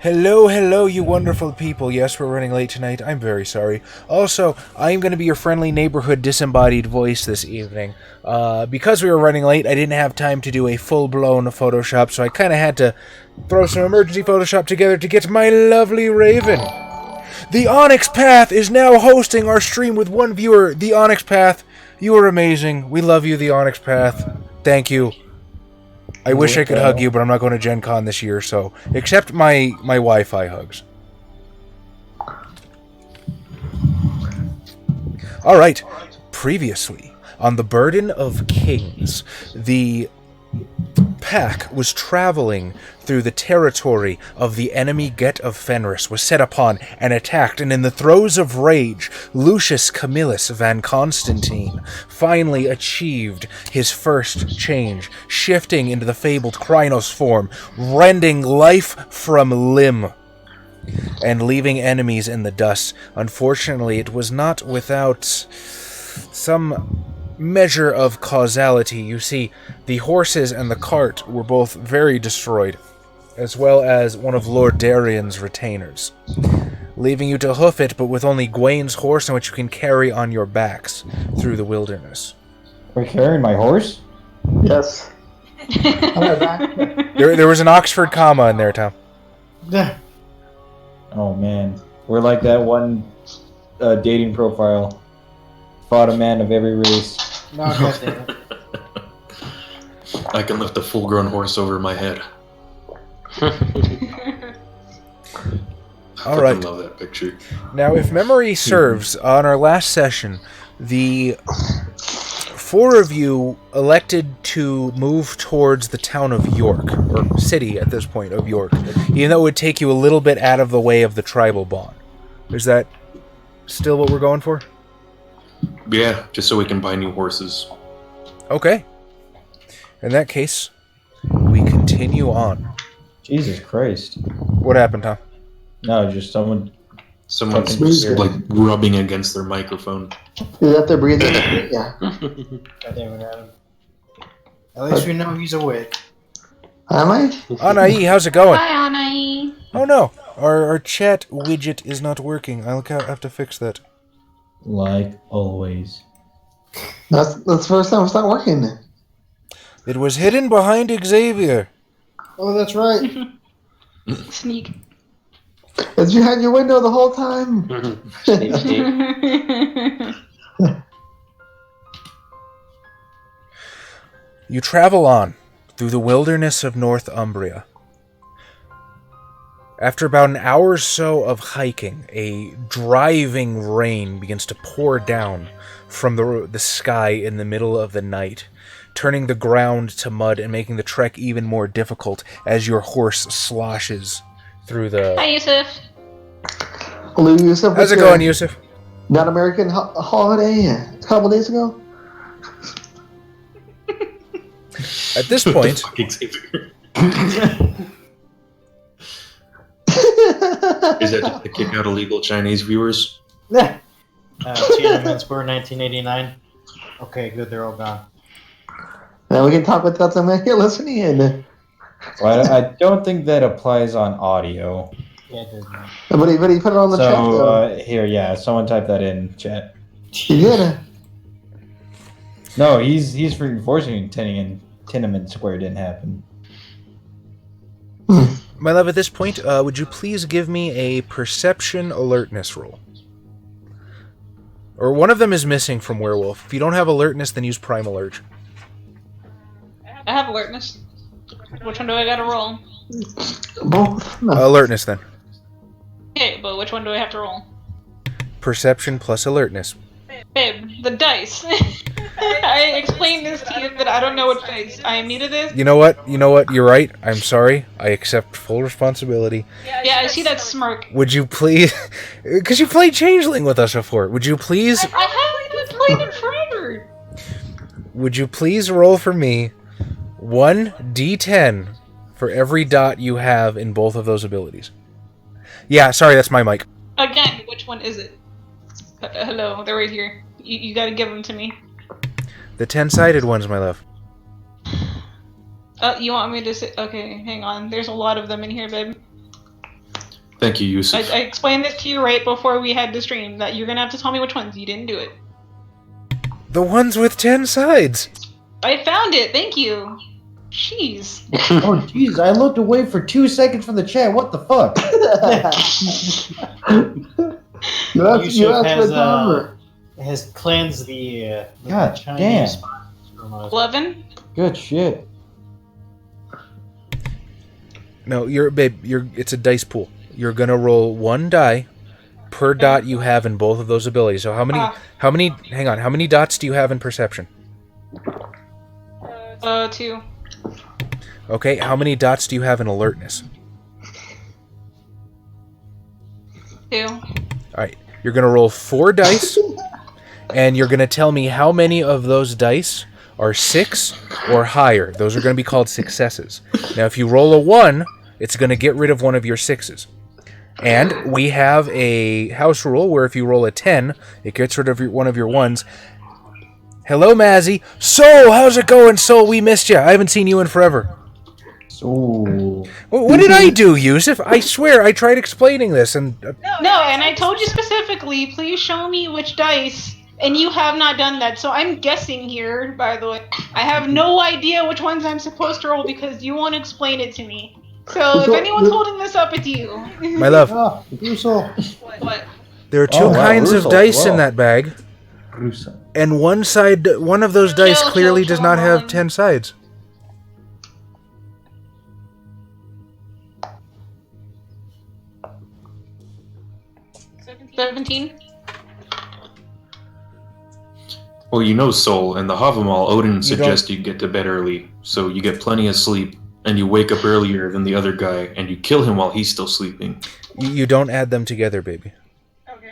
Hello, hello, you wonderful people. Yes, we're running late tonight. I'm very sorry. Also, I'm going to be your friendly neighborhood disembodied voice this evening. Because we were running late, I didn't have time to do a full-blown Photoshop, so I kind of had to throw some emergency Photoshop together to get my lovely Raven. The Onyx Path is now hosting our stream with one viewer. The Onyx Path, you are amazing. We love you, the Onyx Path. Thank you. I wish I could hug you, but I'm not going to Gen Con this year, so... Except my Wi-Fi hugs. Alright. Previously, on the Burden of Kings, the pack was traveling through the territory of the enemy Get of Fenris, was set upon and attacked, and in the throes of rage, Lucius Camillus Van Constantine finally achieved his first change, shifting into the fabled Krynos form, rending life from limb, and leaving enemies in the dust. Unfortunately, it was not without some measure of causality. You see, the horses and the cart were both very destroyed, as well as one of Lord Darian's retainers, leaving you to hoof it, but with only Gwain's horse, in which you can carry on your backs through the wilderness. Are you carrying my horse? Yes. There was an Oxford comma in there, Tom. Oh man, we're like that one dating profile. Fought a man of every race. No, goddamn it. I can lift a full-grown horse over my head. All right. I love that picture. Now, if memory serves, on our last session, the four of you elected to move towards the town of York, or city at this point of York, even though it would take you a little bit out of the way of the tribal bond. Is that still what we're going for? Yeah, just so we can buy new horses. Okay. In that case, we continue on. Jesus Christ. What happened, Tom? No, just someone. Someone's Fucking like rubbing against their microphone. Is that the breathing? Yeah. Goddamn it, Adam. At least we know he's awake. Am I? Anai, how's it going? Hi, Anai. Oh no, our chat widget is not working. I'll have to fix that. Like always. That's the first time it's not working. It was hidden behind Xavier. Oh, that's right. Sneak. It's behind your window the whole time. Sneak. You travel on through the wilderness of Northumbria. After about an hour or so of hiking, a driving rain begins to pour down from the sky in the middle of the night, turning the ground to mud and making the trek even more difficult as your horse sloshes through the... Hi, Yusuf. Hello, Yusuf. How's it going, Yusuf? Not American holiday a couple days ago. At this point... Is that just to kick out illegal Chinese viewers? Tiananmen Square, 1989. Okay, good, they're all gone. Now we can talk without them here listening in. Well, I don't think that applies on audio. Yeah, it does not. But he put it on the chat, though. So, here, yeah, someone type that in chat. He did. No, he's reinforcing Tiananmen Square didn't happen. My love, at this point, would you please give me a perception alertness roll? Or one of them is missing from Werewolf. If you don't have alertness, then use Primal Urge. I have alertness. Which one do I gotta roll? Both. No. Alertness, then. Okay, but which one do I have to roll? Perception plus alertness. Babe, the dice. I explained this to you, but I don't know what dice. I am new to this. You know what? You're right. I'm sorry. I accept full responsibility. Yeah, I see that smirk. Would you please... Because you played Changeling with us before. Would you please... I haven't played it forever. Would you please roll for me 1d10 for every dot you have in both of those abilities? Yeah, sorry, that's my mic. Again, which one is it? Hello, they're right here. You gotta give them to me. The 10-sided ones, my love. You want me to say... Okay, hang on. There's a lot of them in here, babe. Thank you, Yusuf. I explained this to you right before we had the stream, that you're gonna have to tell me which ones. You didn't do it. The ones with 10 sides. I found it, thank you. Jeez. Oh, jeez, I looked away for 2 seconds from the chat. What the fuck? You have Yusuf to remember. has cleansed the God Chinese damn. from us. 11? Good shit. No, it's a dice pool. You're gonna roll 1 die per dot you have in both of those abilities. So how many dots do you have in perception? 2. Okay, how many dots do you have in alertness? 2. Alright, you're gonna roll 4 dice, and you're gonna tell me how many of those dice are 6 or higher. Those are gonna be called successes. Now, if you roll a 1, it's gonna get rid of one of your 6s. And we have a house rule where if you roll a 10, it gets rid of one of your 1s. Hello, Mazzy. So, how's it going, Soul? We missed you. I haven't seen you in forever. So. What did I do, Yusuf? I swear, I tried explaining this, and... No, and I told you specifically, please show me which dice, and you have not done that. So I'm guessing here, by the way. I have no idea which ones I'm supposed to roll because you won't explain it to me. So if anyone's holding this up, it's you. My love, Ah, Russo. What? there are two Oh, wow, kinds of Russo, dice in wow. that bag, Russo. and one of those dice clearly does not have 10 sides. $17? Well, you know, Soul, and the Havamal, Odin suggests you get to bed early, so you get plenty of sleep, and you wake up earlier than the other guy, and you kill him while he's still sleeping. You don't add them together, baby.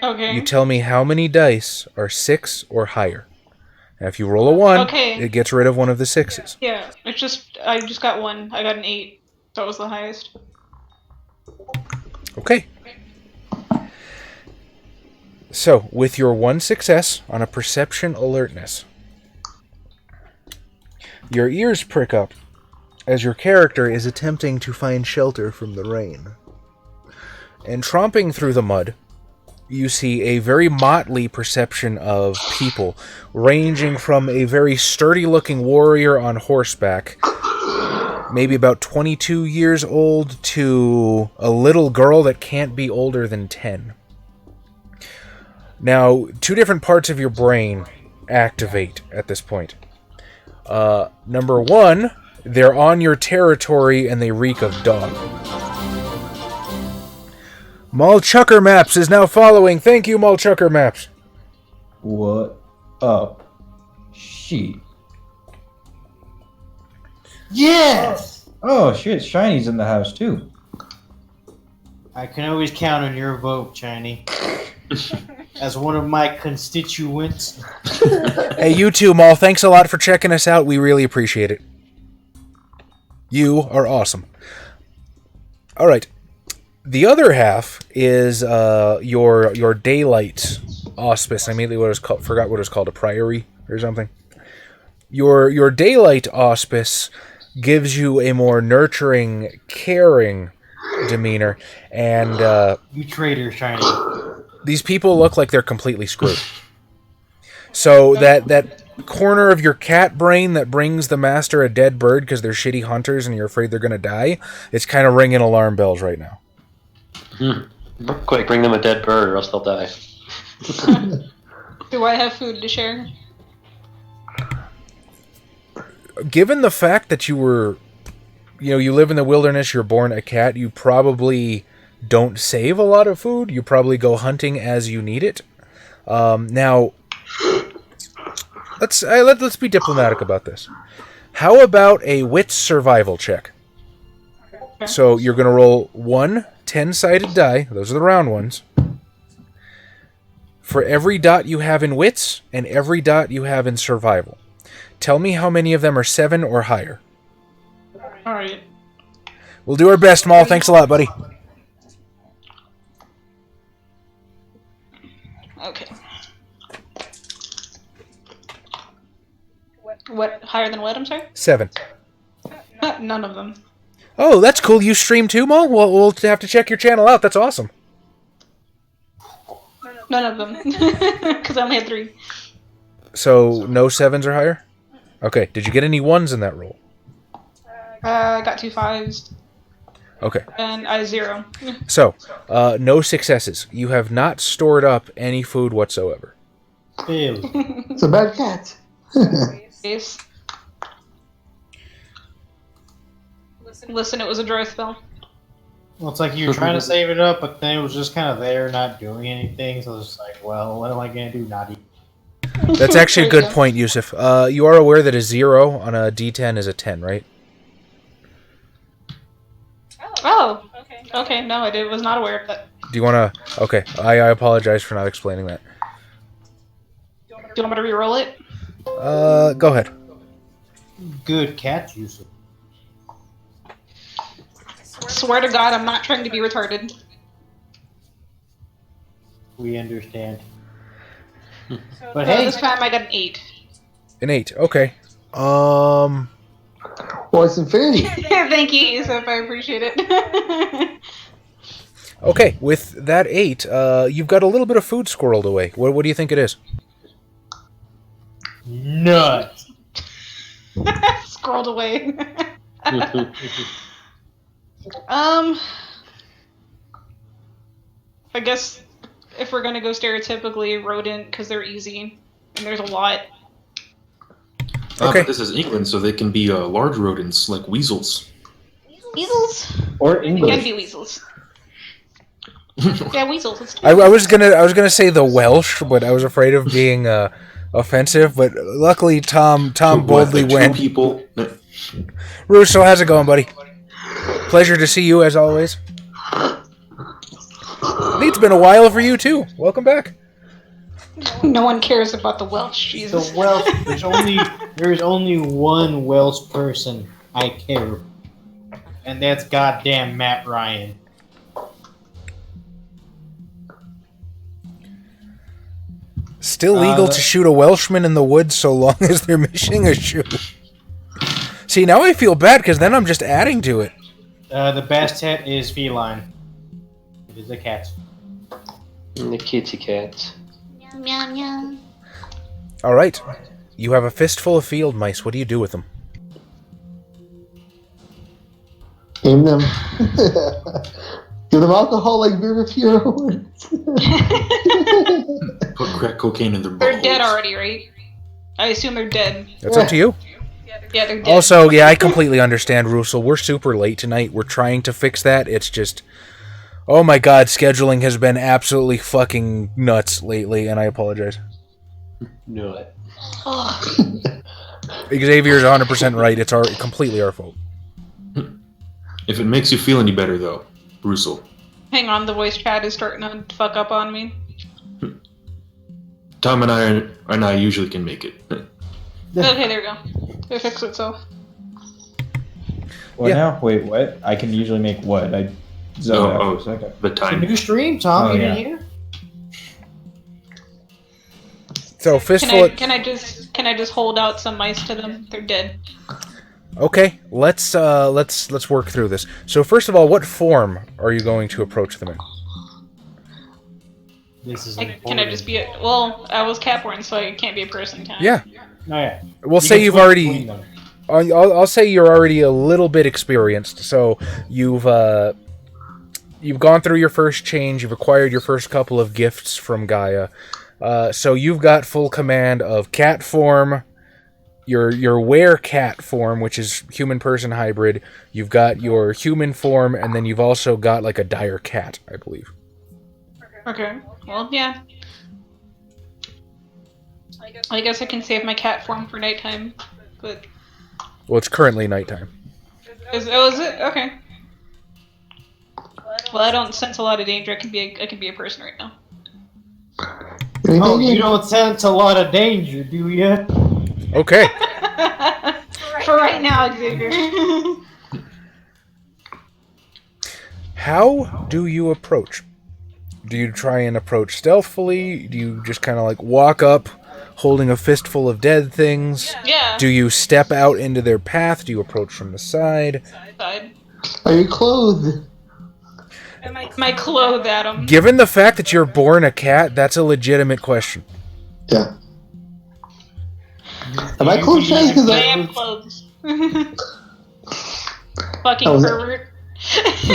Okay. You tell me how many dice are 6 or higher. And if you roll a 1, Okay. it gets rid of one of the 6s. Yeah, I just got 1. I got an 8. So it was the highest. Okay. So, with your 1 success on a perception alertness, your ears prick up as your character is attempting to find shelter from the rain. And tromping through the mud, you see a very motley perception of people, ranging from a very sturdy-looking warrior on horseback, maybe about 22 years old, to a little girl that can't be older than 10. Now, 2 different parts of your brain activate at this point. Number 1, they're on your territory and they reek of dog. Malchucker Maps is now following. Thank you, Malchucker Maps. What up? Shit. Yes! Oh shit, Shiny's in the house too. I can always count on your vote, Shiny. As one of my constituents. Hey, you too, Mal. Thanks a lot for checking us out. We really appreciate it. You are awesome. All right. The other half is your daylight auspice. I immediately forgot what it was called, a priory or something. Your daylight auspice gives you a more nurturing, caring demeanor, and You traitor, Shiny. these people look like they're completely screwed. So that corner of your cat brain that brings the master a dead bird because they're shitty hunters and you're afraid they're going to die, it's kind of ringing alarm bells right now. Quick, bring them a dead bird or else they'll die. Do I have food to share? Given the fact that you live in the wilderness, you're born a cat, you probably don't save a lot of food. You probably go hunting as you need it. Now, let's be diplomatic about this. How about a wits survival check? Okay. So you're going to roll 1 10-sided die. Those are the round ones. For every dot you have in wits and every dot you have in survival. Tell me how many of them are 7 or higher. Alright. We'll do our best, Maul. Thanks a lot, buddy. Okay. What? Higher than what? I'm sorry? 7. None of them. Oh, that's cool. You stream too, Mo? Well, we'll have to check your channel out. That's awesome. None of them. Because I only had 3. So, no 7s or higher? Okay. Did you get any 1s in that roll? I got 2 5s. Okay. And I 0. So, no successes. You have not stored up any food whatsoever. Ew. It's a bad cat. Yes. Listen, it was a dry spell. Well, it's like you were trying to save it up, but then it was just kind of there, not doing anything. So it's like, well, what am I gonna do? Not eat. That's actually a good point, Yusuf. You are aware that a 0 on a D10 is a 10, right? Oh. Okay, no, I was not aware of that. Do you want to... Okay, I apologize for not explaining that. Do you want me to re-roll it? Go ahead. Good cat use. Swear to God, I'm not trying to be retarded. We understand. But hey, This time I got an 8. An 8, okay. Well, it's infinity. Thank you, Yusuf. I appreciate it. Okay, with that 8, you've got a little bit of food squirreled away. What do you think it is? nuts. Scrolled away. I guess if we're gonna go stereotypically rodent, because they're easy and there's a lot. Okay. But this is England, so they can be large rodents like weasels. Weasels? Or They can English. be weasels. Yeah, weasels. Let's do I was gonna say the Welsh, but I was afraid of being offensive. But luckily, Tom boldly Like two went. people. Russo, how's it going, buddy? Pleasure to see you as always. It's been a while for you too. Welcome back. No one cares about the Welsh. Jesus. The Welsh. There's only one Welsh person I care, and that's goddamn Matt Ryan. Still legal to shoot a Welshman in the woods so long as they're missing a shoe. See, now I feel bad because then I'm just adding to it. The best hat is feline. It is a cat. And the kitty cat. Meow meow. All right, you have a fistful of field mice. What do you do with them? Aim them. Give them alcohol like beer with heroin. Put crack cocaine in their buttholes. They're dead already, right? I assume they're dead. That's up to you. Yeah, they're dead. Also, yeah, I completely understand, Russell. We're super late tonight. We're trying to fix that. It's just, oh my god, scheduling has been absolutely fucking nuts lately, and I apologize. Nut. Xavier's 100% right. It's completely our fault. If it makes you feel any better, though, Russell. Hang on, the voice chat is starting to fuck up on me. Tom and I usually can make it. Okay, there we go. It fixed itself. What Yeah. now? Wait, what? I can usually make what? I zoned out for a second. The It's a time. new stream, Tom. Oh, You yeah. didn't hear? So, fistful. Can I just hold out some mice to them? They're dead. Okay, let's work through this. So, first of all, what form are you going to approach them in? This is Can I just be a... Well, I was Capborn, so I can't be a person, can I? Yeah, Oh yeah. we'll You say can you've flip already. between them. I'll say you're already a little bit experienced. So you've gone through your first change. You've acquired your first couple of gifts from Gaia. So you've got full command of cat form, your were-cat form, which is human-person hybrid. You've got your human form, and then you've also got like a dire cat, I believe. Okay. Well, yeah. I guess I can save my cat form for nighttime, but... Well, it's currently nighttime. Is it? Okay. Well, I don't sense a lot of danger. I can be a person right now. Oh, you don't sense a lot of danger, do you? Okay. For right now, Xavier. How do you approach? Do you try and approach stealthily? Do you just kind of like walk up, holding a fistful of dead things? Yeah. Do you step out into their path? Do you approach from the side? Side. Are you clothed? Am I clothed, Adam? Given the fact that you're born a cat, that's a legitimate question. Yeah. Am I clothed, Chaz? Because I am clothes. Fucking pervert. I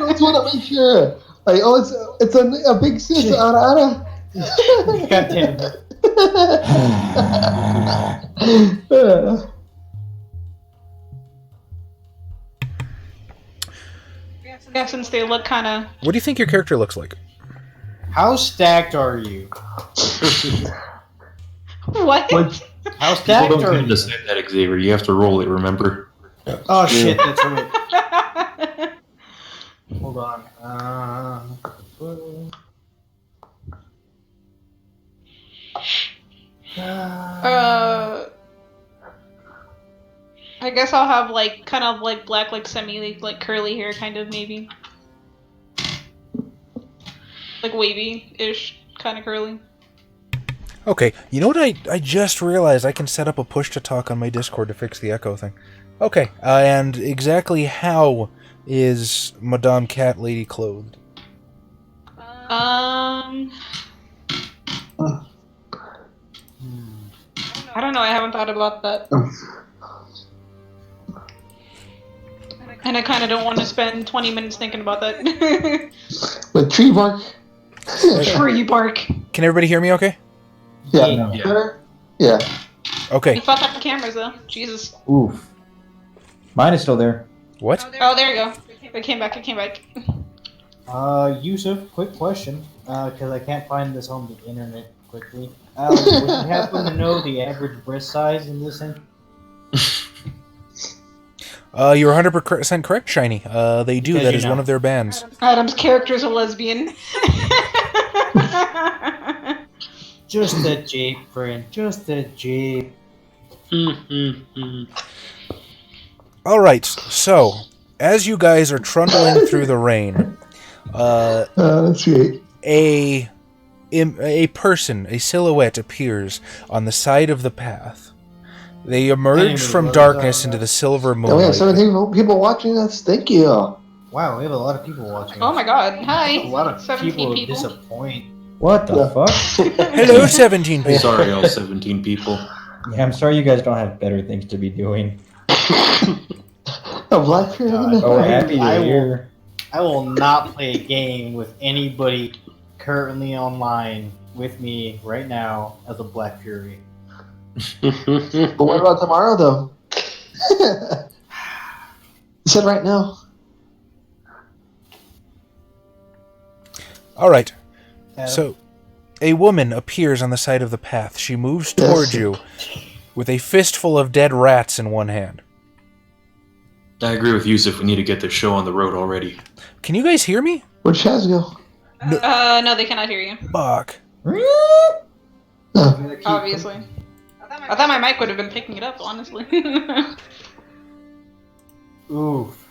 just want to make sure. Like, oh, it's a big sis, Ara. God damn it. Yeah, since they look kind of. What do you think your character looks like? How stacked are you? What? How People stacked don't are come you? to say that, Xavier. You have to roll it, remember? Oh shit, that's right. Hold on. I guess I'll have like kind of like black, like semi, like curly hair, kind of maybe. Like wavy-ish, kind of curly. Okay, you know what I just realized? I can set up a push-to-talk on my Discord to fix the echo thing. Okay, and exactly how is Madame Cat Lady clothed? I don't know, I haven't thought about that. And I kind of don't want to spend 20 minutes thinking about that. With tree bark. Tree bark. Can everybody hear me okay? Yeah. Yeah. Better? Yeah. Okay. You fucked up the cameras though. Jesus. Oof. Mine is still there. What? Oh, there you go. It came back, it came back. Yusuf, quick question, because I can't find this on the internet quickly. Would you happen to know the average breast size in this end? You're 100% correct, Shiny. They do. Because That you is know. one of their bands. Adam's character's a lesbian. Just a jape, friend. Just a jape. All right. So, as you guys are trundling through the rain, That's great. a person, a silhouette appears on the side of the path. They emerge from darkness into the silver And we have moonlight. 17 people watching us. Thank you. Wow, we have a lot of people watching. Oh my god. Hi. A lot of 17 people disappoint. What the Yeah. fuck? Hello, 17 people. Sorry, all 17 people. Yeah, I'm sorry you guys don't have better things to be doing. A black period. God. Oh, happy I to will- hear. I will not play a game with anybody currently online with me right now as a Black Fury. But what about tomorrow, though? You said right now. All right. Adam? So, a woman appears on the side of the path. She moves towards you with a fistful of dead rats in one hand. I agree with Yusuf. We need to get this show on the road already. Can you guys hear me? Where'd Chaz go? No, they cannot hear you. Fuck. Oh. Obviously. I thought my mic would have been picking it up, honestly. Oof.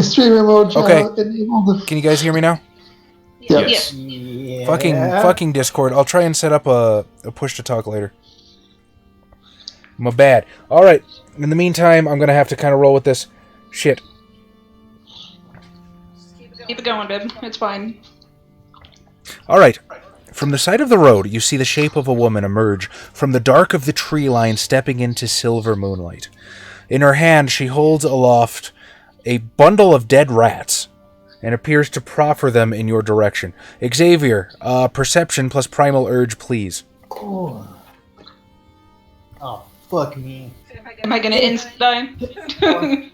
Streamer mode. Okay. Enabled. Can you guys hear me now? Yep. Yes. Yeah. Fucking Discord. I'll try and set up a push to talk later. My bad. All right. In the meantime, I'm gonna have to kind of roll with this. Shit. Keep it going, babe. It's fine. All right. From the side of the road, you see the shape of a woman emerge from the dark of the tree line, stepping into silver moonlight. In her hand, she holds aloft a bundle of dead rats and appears to proffer them in your direction. Xavier, perception plus primal urge, please. Oh, fuck me. Am I gonna insta-die?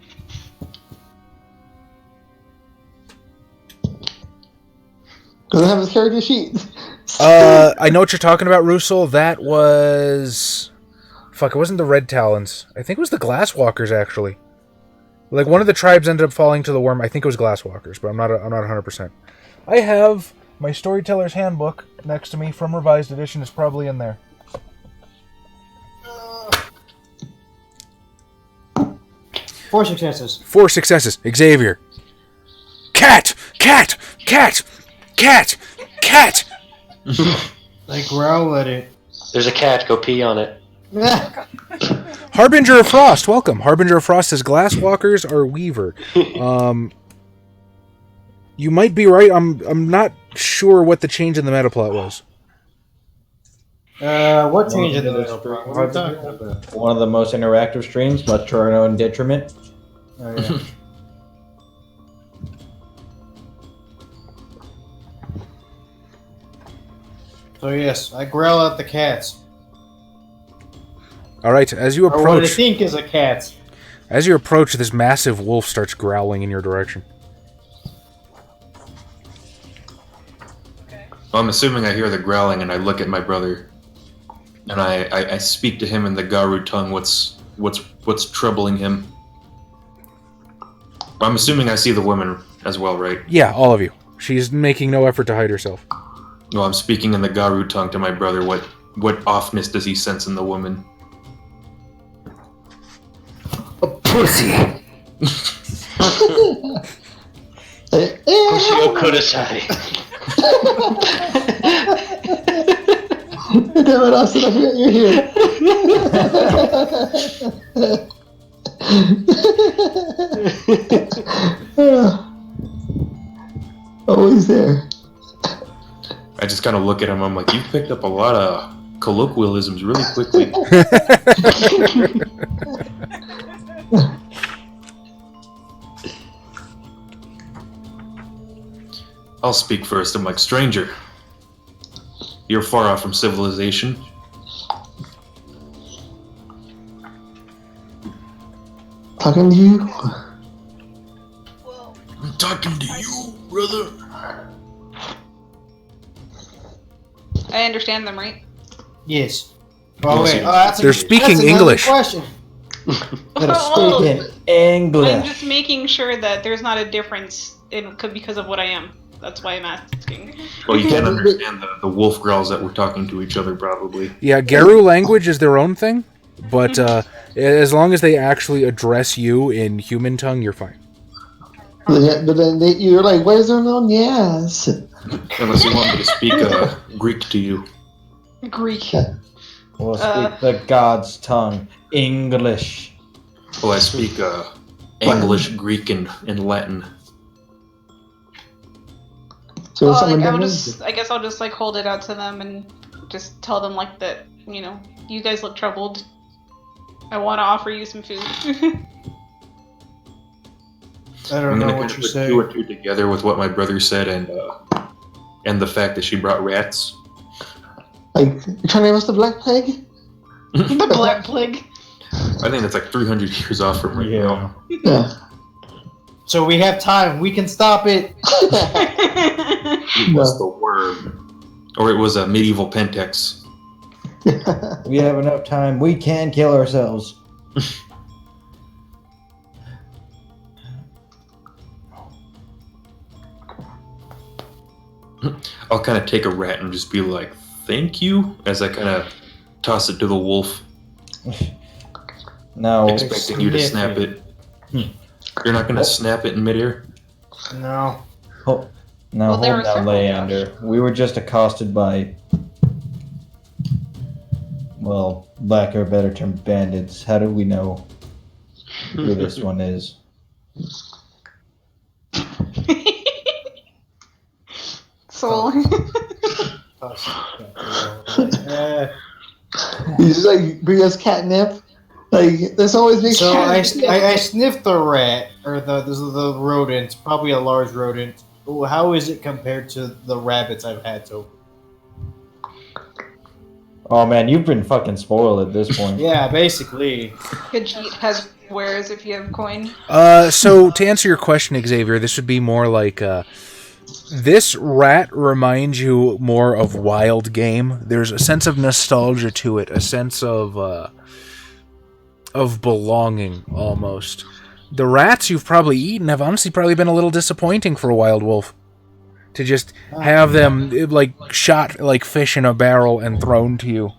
Doesn't have his character sheet. I know what you're talking about, Russell. That was... Fuck, it wasn't the Red Talons. I think it was the Glasswalkers, actually. Like, one of the tribes ended up falling to the worm. I think it was Glasswalkers, but I'm not 100%. I have my Storyteller's Handbook next to me from Revised Edition. It's probably in there. Four successes. 4 successes. Xavier. Cat! Cat! Cat! Cat! Cat! Like growl at it. There's a cat. Go pee on it. Harbinger of Frost, welcome. Harbinger of Frost says Glasswalkers are Weaver. You might be right. I'm not sure what the change in the meta plot was. What change in the middle? What are you talking about? One of the most interactive streams, much to our own detriment. Oh, yeah. So yes, I growl at the cats. All right, as you Or what I approach, think is a cat. this massive wolf starts growling in your direction. Well, I'm assuming I hear the growling, and I look at my brother, and I speak to him in the Garu tongue. What's troubling him? I'm assuming I see the woman as well, right? Yeah, all of you. She's making no effort to hide herself. Well, I'm speaking in the Garu tongue to my brother. What offness does he sense in the woman? A pussy. Pussy Okudasai. Damn it, Austin, I forgot you're here. Always there. I just kind of look at him. I'm like, you've picked up a lot of colloquialisms really quickly. I'll speak first. I'm like, stranger, you're far off from civilization. Talking to you? I'm talking to you, brother. I understand them, right? Yes. Oh wait, They're speaking that's another English. Question. They're Oh. speaking English. I'm just making sure that there's not a difference because of what I am. That's why I'm asking. Well, you can't understand the wolf growls that we're talking to each other, probably. Yeah, Garu language is their own thing, but as long as they actually address you in human tongue, you're fine. But then you're like, where's their known? Yes. Unless you want me to speak Greek to you. Greek. We'll speak the god's tongue, English. Well, I speak English, Greek, and Latin. So Well, someone like, done I guess I'll just like hold it out to them and just tell them like that. You know, you guys look troubled. I want to offer you some food. I don't I'm know gonna what kind of you're put saying. two or two together with what my brother said and the fact that she brought rats. Like, you're trying to give us the Black Plague? The Black Plague. I think that's like 300 years off from right now. Yeah. So we have time. We can stop it. It was the worm. Or it was a medieval Pentex. We have enough time. We can kill ourselves. I'll kind of take a rat and just be like, thank you, as I kind of toss it to the wolf, No. expecting you to snap it. You're not going to snap it in midair? No. No, Well, there hold are down, several Leander. We were just accosted by, well, lack of a better term, bandits. How do we know who this one is? So You just like bring us catnip. Like this always makes So I sense. sniffed the rat, or the rodent, probably a large rodent. How is it compared to the rabbits I've had so? Oh man, you've been fucking spoiled at this point. Yeah, basically. Khajiit has wares if you have coin. So to answer your question, Xavier, this would be more like this rat reminds you more of wild game. There's a sense of nostalgia to it, a sense of belonging almost. The rats you've probably eaten have honestly probably been a little disappointing for a wild wolf. To just have them like shot like fish in a barrel and thrown to you.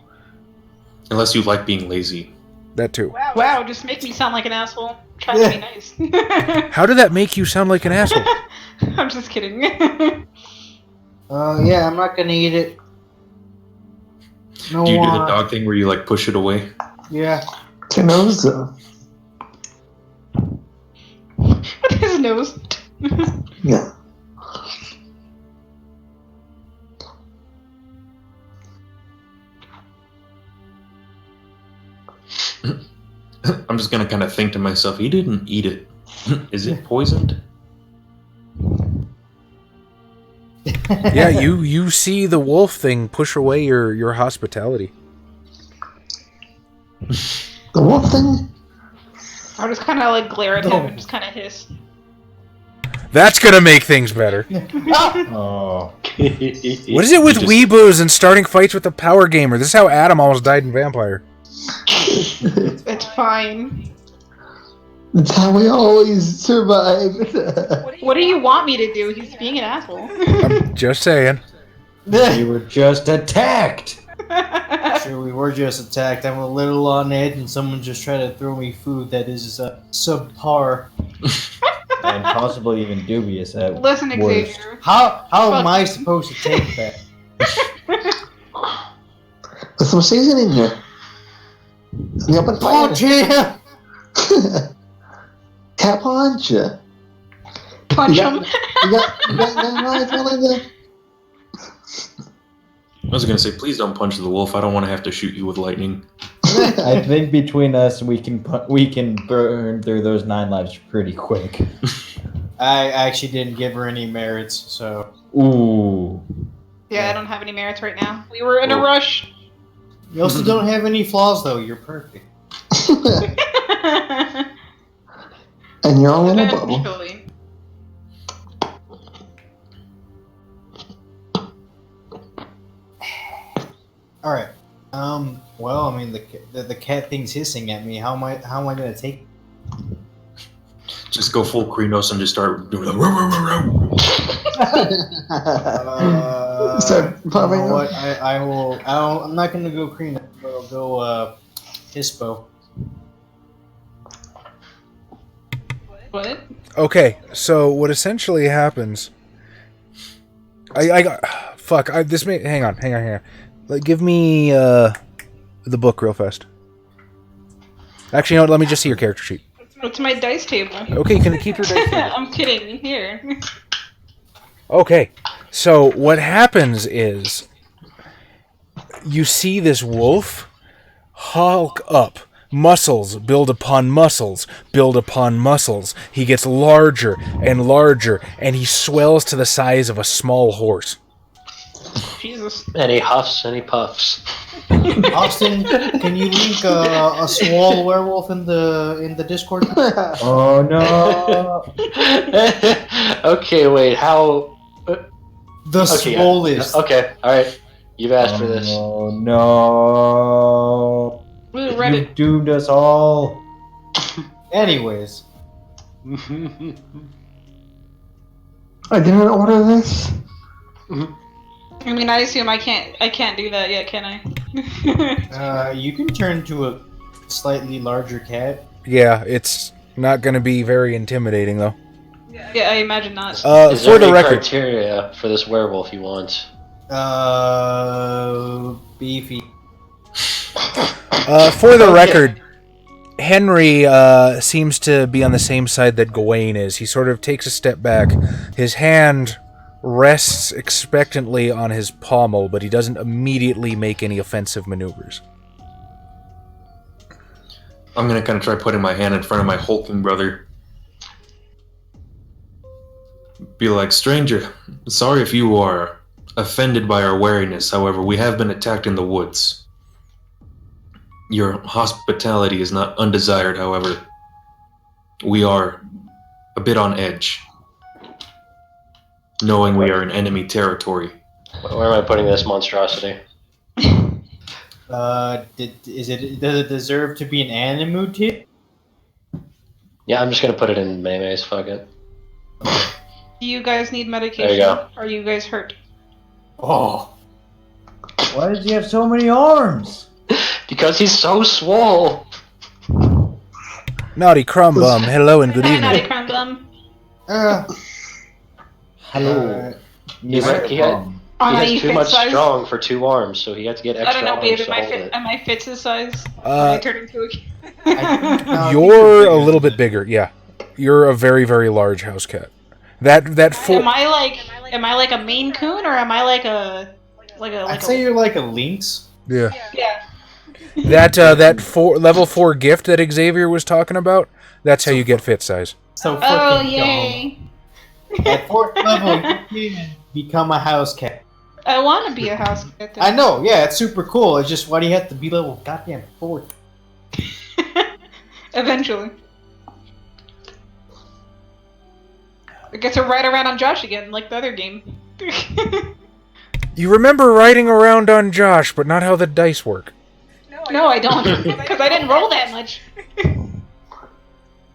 Unless you like being lazy. That too. Wow, just make me sound like an asshole. Try to be nice. How did that make you sound like an asshole? I'm just kidding. Yeah, I'm not gonna eat it. No Do you do the one. dog thing where you like push it away? Yeah. your nose, though. With his nose. Yeah. I'm just gonna kind of think to myself, he didn't eat it. Is it poisoned? Yeah, you see the wolf thing push away your hospitality. The wolf thing? I just kind of like glare at him and just kind of hiss. That's gonna make things better. Oh. What is it with weeboos and starting fights with the power gamer? This is how Adam almost died in Vampire. It's fine. That's how we always survive. What do you want me to do? He's being an asshole. I'm just saying. You were just attacked. Sure, we were just attacked. I'm a little on edge, and someone just tried to throw me food that is subpar. And possibly even dubious at Listen, worst. Xavier. How am Fuck. I supposed to take that? There's some seasoning here. The open fire. Oh, jam! Cat punch. Punch You him. got that right, Melinda? I was gonna say, please don't punch the wolf. I don't want to have to shoot you with lightning. I think between us, we can burn through those 9 lives pretty quick. I actually didn't give her any merits, so... Ooh. Yeah, I don't have any merits right now. We were in a rush. You also don't have any flaws, though. You're perfect. And you're all in a bubble. Eventually. All right. Well, I mean, the cat thing's hissing at me. How am I gonna take? Just go full Krenos and just start doing Start You popping know up. what? I'm not gonna go cream. But I'll go Hispo. What? Okay, so what essentially happens? I got fuck. This may hang on. Like, give me the book real fast. Actually, you know what? Let me just see your character sheet. It's my dice table. Okay, can you keep your dice table? I'm kidding. Here. Okay, so what happens is you see this wolf hulk up. Muscles build upon muscles, build upon muscles. He gets larger and larger, and he swells to the size of a small horse. Jesus. Any huffs, any puffs. Austin, can you link a swole werewolf in the Discord? Oh no. Okay, wait, how... The Okay, swollest. Okay, alright. You've asked for this. Oh no. Ooh, You Reddit. doomed us all. Anyways, I didn't order this. I mean, I assume I can't do that yet, can I? you can turn to a slightly larger cat. Yeah, it's not going to be very intimidating, though. Yeah, I imagine not. Is there For the any record, criteria for this werewolf you want? Beefy. for the record, Henry seems to be on the same side that Gawain is. He sort of takes a step back. His hand rests expectantly on his pommel, but he doesn't immediately make any offensive maneuvers. I'm gonna kind of try putting my hand in front of my hulking brother. Be like, stranger, sorry if you are offended by our wariness. However, we have been attacked in the woods. Your hospitality is not undesired, however. We are a bit on edge, knowing we are in enemy territory. Where am I putting this monstrosity? Does it deserve to be an animu tip? Yeah, I'm just gonna put it in mayonnaise, fuck it. Do you guys need medication? There you go. Are you guys hurt? Oh. Why does he have so many arms? Because he's so swole! Naughty crumb bum, hello and good Naughty evening. crumb bum. Hello. He had On He any has too fit much size? strong for 2 arms, so he has to get I extra don't know, babe. arms to hold it. Am I Fitz's size? When I turn into a You're a little bit bigger, yeah. You're a very, very large house cat. That Am I like a Maine Coon or am I like a I'd say you're like a lynx. yeah. yeah? That level 4 gift that Xavier was talking about. That's how you get fit size. So Oh fucking yay! dumb. At 4th level, you can become a house cat. I want to be a house cat. I know, yeah, it's super cool. It's just why do you have to be level goddamn 4? Eventually. I get to ride around on Josh again, like the other game. You remember riding around on Josh, but not how the dice work. No, I don't, because I didn't roll that much.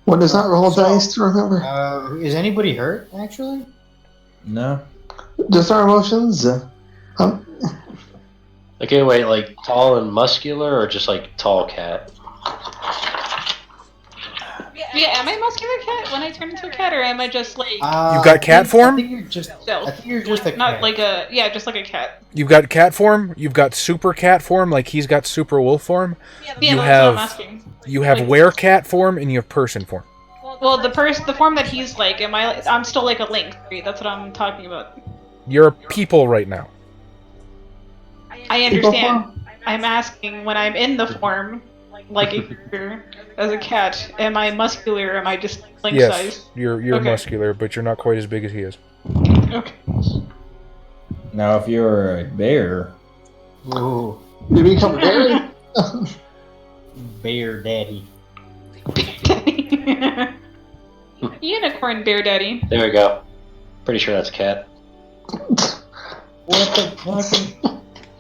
One does not roll dice to remember. Is anybody hurt, actually? No. Just our emotions. Okay, wait, like tall and muscular, or just like tall cat? Yeah, am I muscular cat when I turn into a cat, or am I just like You've got cat form? I think you're just a not cat. like a just like a cat? You've got cat form. You've got super cat form, like he's got super wolf form. Yeah, You that's have- what I'm asking. You have Like- werecat form, and you have person form. Well, the form that he's like, I'm still like a lynx. Right? That's what I'm talking about. You're a people right now. I understand. I'm asking when I'm in the form, like as a cat, am I muscular or am I just lynx Yes, size? you're Okay. muscular, but you're not quite as big as he is. Okay. Now, if you're a bear, Ooh, You become very. bear daddy. Unicorn bear daddy. There we go. Pretty sure that's a cat. what the fuck?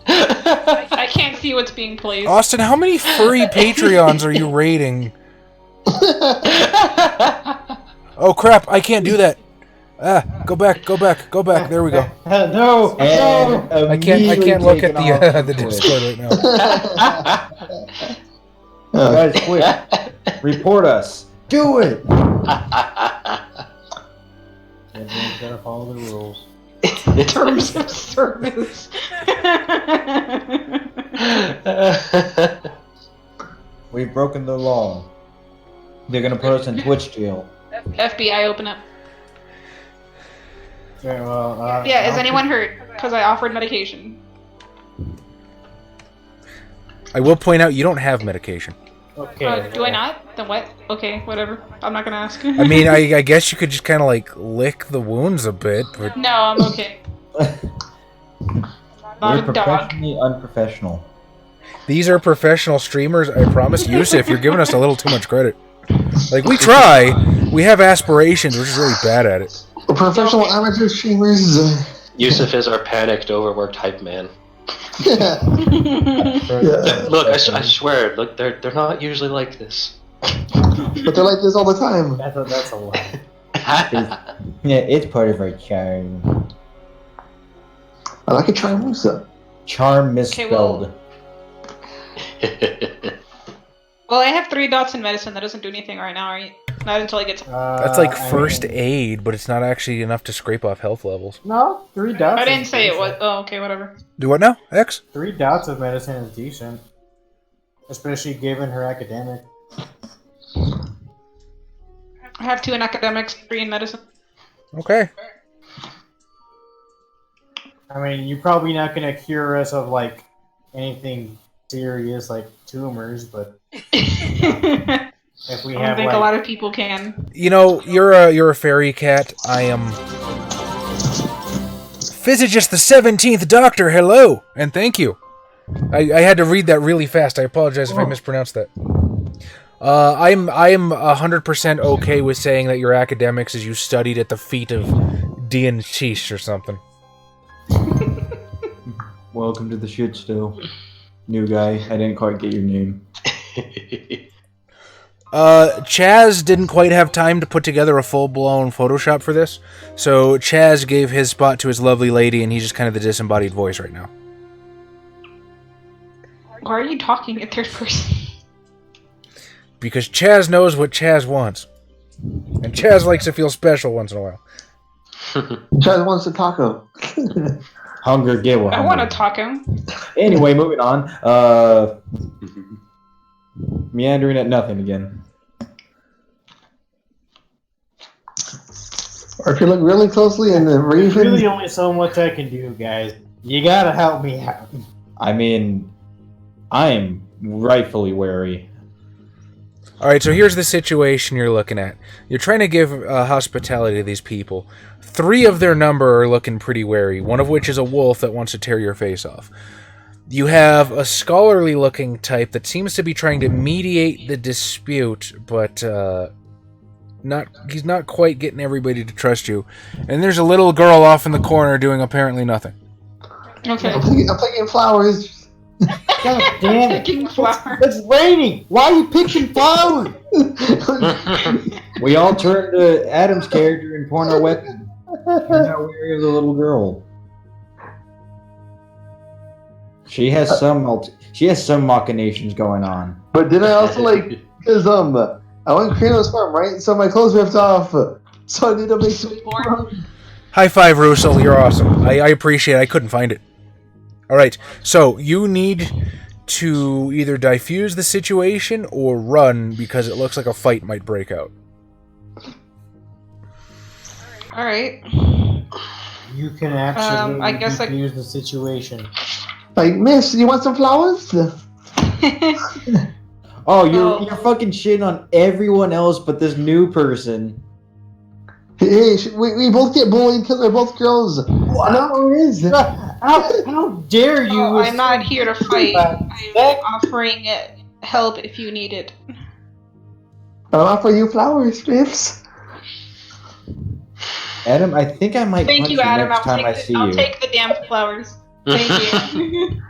I can't see what's being played. Austin, how many furry Patreons are you raiding? Oh crap! I can't do that. Go back. There we go. No, And no. I can't look at immediately taken off the Twitch. Discord right now. Guys, quick! Report us. Do it. Everyone's gotta follow the rules. Terms of service. We've broken the law. They're gonna put us in Twitch jail. FBI, open up. Yeah, well, Yeah, is anyone hurt? Because I offered medication. I will point out you don't have medication. Okay. Do I not? Then what? Okay, whatever. I'm not gonna ask. I mean, I guess you could just kind of like lick the wounds a bit, but No, I'm okay. Not We're a dog. professionally unprofessional. these are professional streamers. I promise. Yusuf, you're giving us a little too much credit. Like we try, we have aspirations. We're just really bad at it. Professional amateur streamers. Yusuf is our panicked, overworked hype man. Yeah. Look, I swear, look, they're not usually like this. But they're like this all the time. That's a lie. Yeah, it's part of our charm. I like a Trimusa. Charm Okay, well- misspelled. Well, I have 3 dots in medicine. That doesn't do anything right now, right? Not until I get to... That's like I first mean, aid, but it's not actually enough to scrape off health levels. No, 3 dots. I didn't is say it decent. was... Oh, okay, whatever. Do what now? X? 3 dots of medicine is decent, especially given her academic. I have 2 in academics, 3 in medicine. Okay. I mean, you're probably not gonna cure us of like anything serious like tumors, but if we I have think like a lot of people can. You know, you're a fairy cat. I am Physicist the 17th Doctor. Hello and thank you. I had to read that really fast. I apologize if I mispronounced that. I'm 100% okay with saying that your academics is you studied at the feet of Dean Sheesh or something. Welcome to the shit still. New guy, I didn't quite get your name. Chaz didn't quite have time to put together a full-blown Photoshop for this, so Chaz gave his spot to his lovely lady, and he's just kind of the disembodied voice right now. Why are you talking in third person? Because Chaz knows what Chaz wants. And Chaz likes to feel special once in a while. Chad wants a taco. Hunger, get what? I want to talk him. Anyway, moving on. Meandering at nothing again. Or if you look really closely in the There's Raven. really only so much I can do, guys. You gotta help me out. I mean, I am rightfully wary. All right, so here's the situation you're looking at. You're trying to give hospitality to these people. 3 of their number are looking pretty wary, one of which is a wolf that wants to tear your face off. You have a scholarly-looking type that seems to be trying to mediate the dispute, but he's not quite getting everybody to trust you. And there's a little girl off in the corner doing apparently nothing. Okay. I'm picking flowers. God damn it. Picking flowers. It's raining. Why are you picking flowers? We all turned to Adam's character and point our weapon. We're not wary of the little girl. She has some machinations going on. But did I also because I went Kratos farm, right? So my clothes ripped off. So I need to make some more. High five, Russell. You're awesome. I appreciate it. I couldn't find it. All right, so you need to either diffuse the situation or run because it looks like a fight might break out. All right. You can absolutely I guess I- defuse the situation. Like, miss, you want some flowers? Oh, you're fucking shitting on everyone else but this new person. Hey, we both get bullied because we're both girls. What? No, it is. How dare you? Oh, I'm not here to fight. I'm offering help if you need it. I'll offer you flowers, Biffs. Adam, I think I might Thank punch you, you Adam. next time I see I'll you. take the damn flowers. Thank you.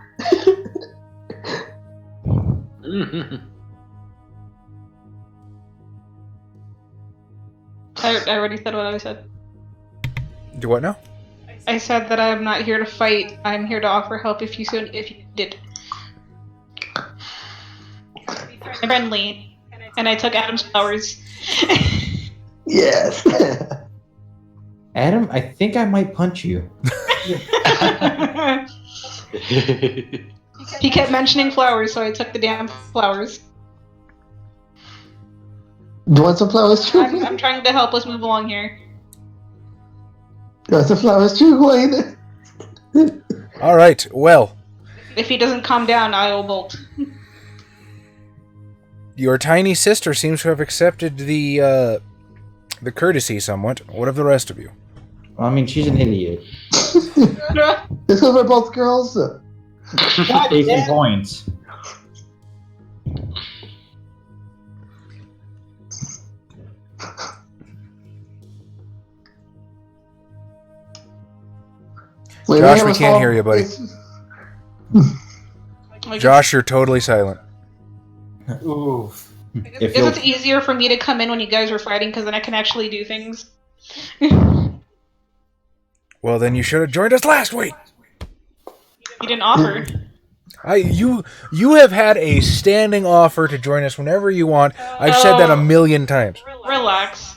I already said what I said. Do what now? I said that I'm not here to fight. I'm here to offer help if you did. I'm friendly, and I took Adam's flowers. Yes. Adam, I think I might punch you. He kept mentioning flowers, so I took the damn flowers. Do you want some flowers too? I'm trying to help us move along here. Do you want some flowers too, Wayne? All right, well, If he doesn't calm down, I will bolt. your tiny sister seems to have accepted the courtesy somewhat. What of the rest of you? I mean, she's an idiot. Just because we're both girls? Case in points. Wait, Josh, have we a can't small- hear you, buddy. Josh, you're totally silent. Oof. If Because it's easier for me to come in when you guys are fighting, because then I can actually do things. Well, then you should have joined us last week. You didn't offer. You have had a standing offer to join us whenever you want. I've said that a million times. Relax.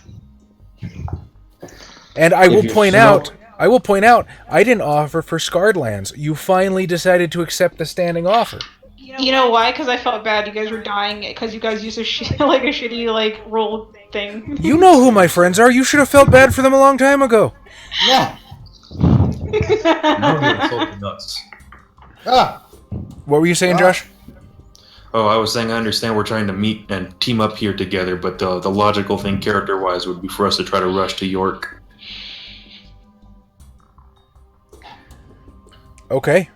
And I will you're point smart- out, I didn't offer for Scarred Lands. You finally decided to accept the standing offer. You know why? Because I felt bad. You guys were dying because you guys used a shitty roll thing. You know who my friends are. You should have felt bad for them a long time ago. Yeah. Now you're insulting us. Ah. What were you saying, Josh? Oh, I was saying I understand we're trying to meet and team up here together, but the logical thing character-wise would be for us to try to rush to York. Okay.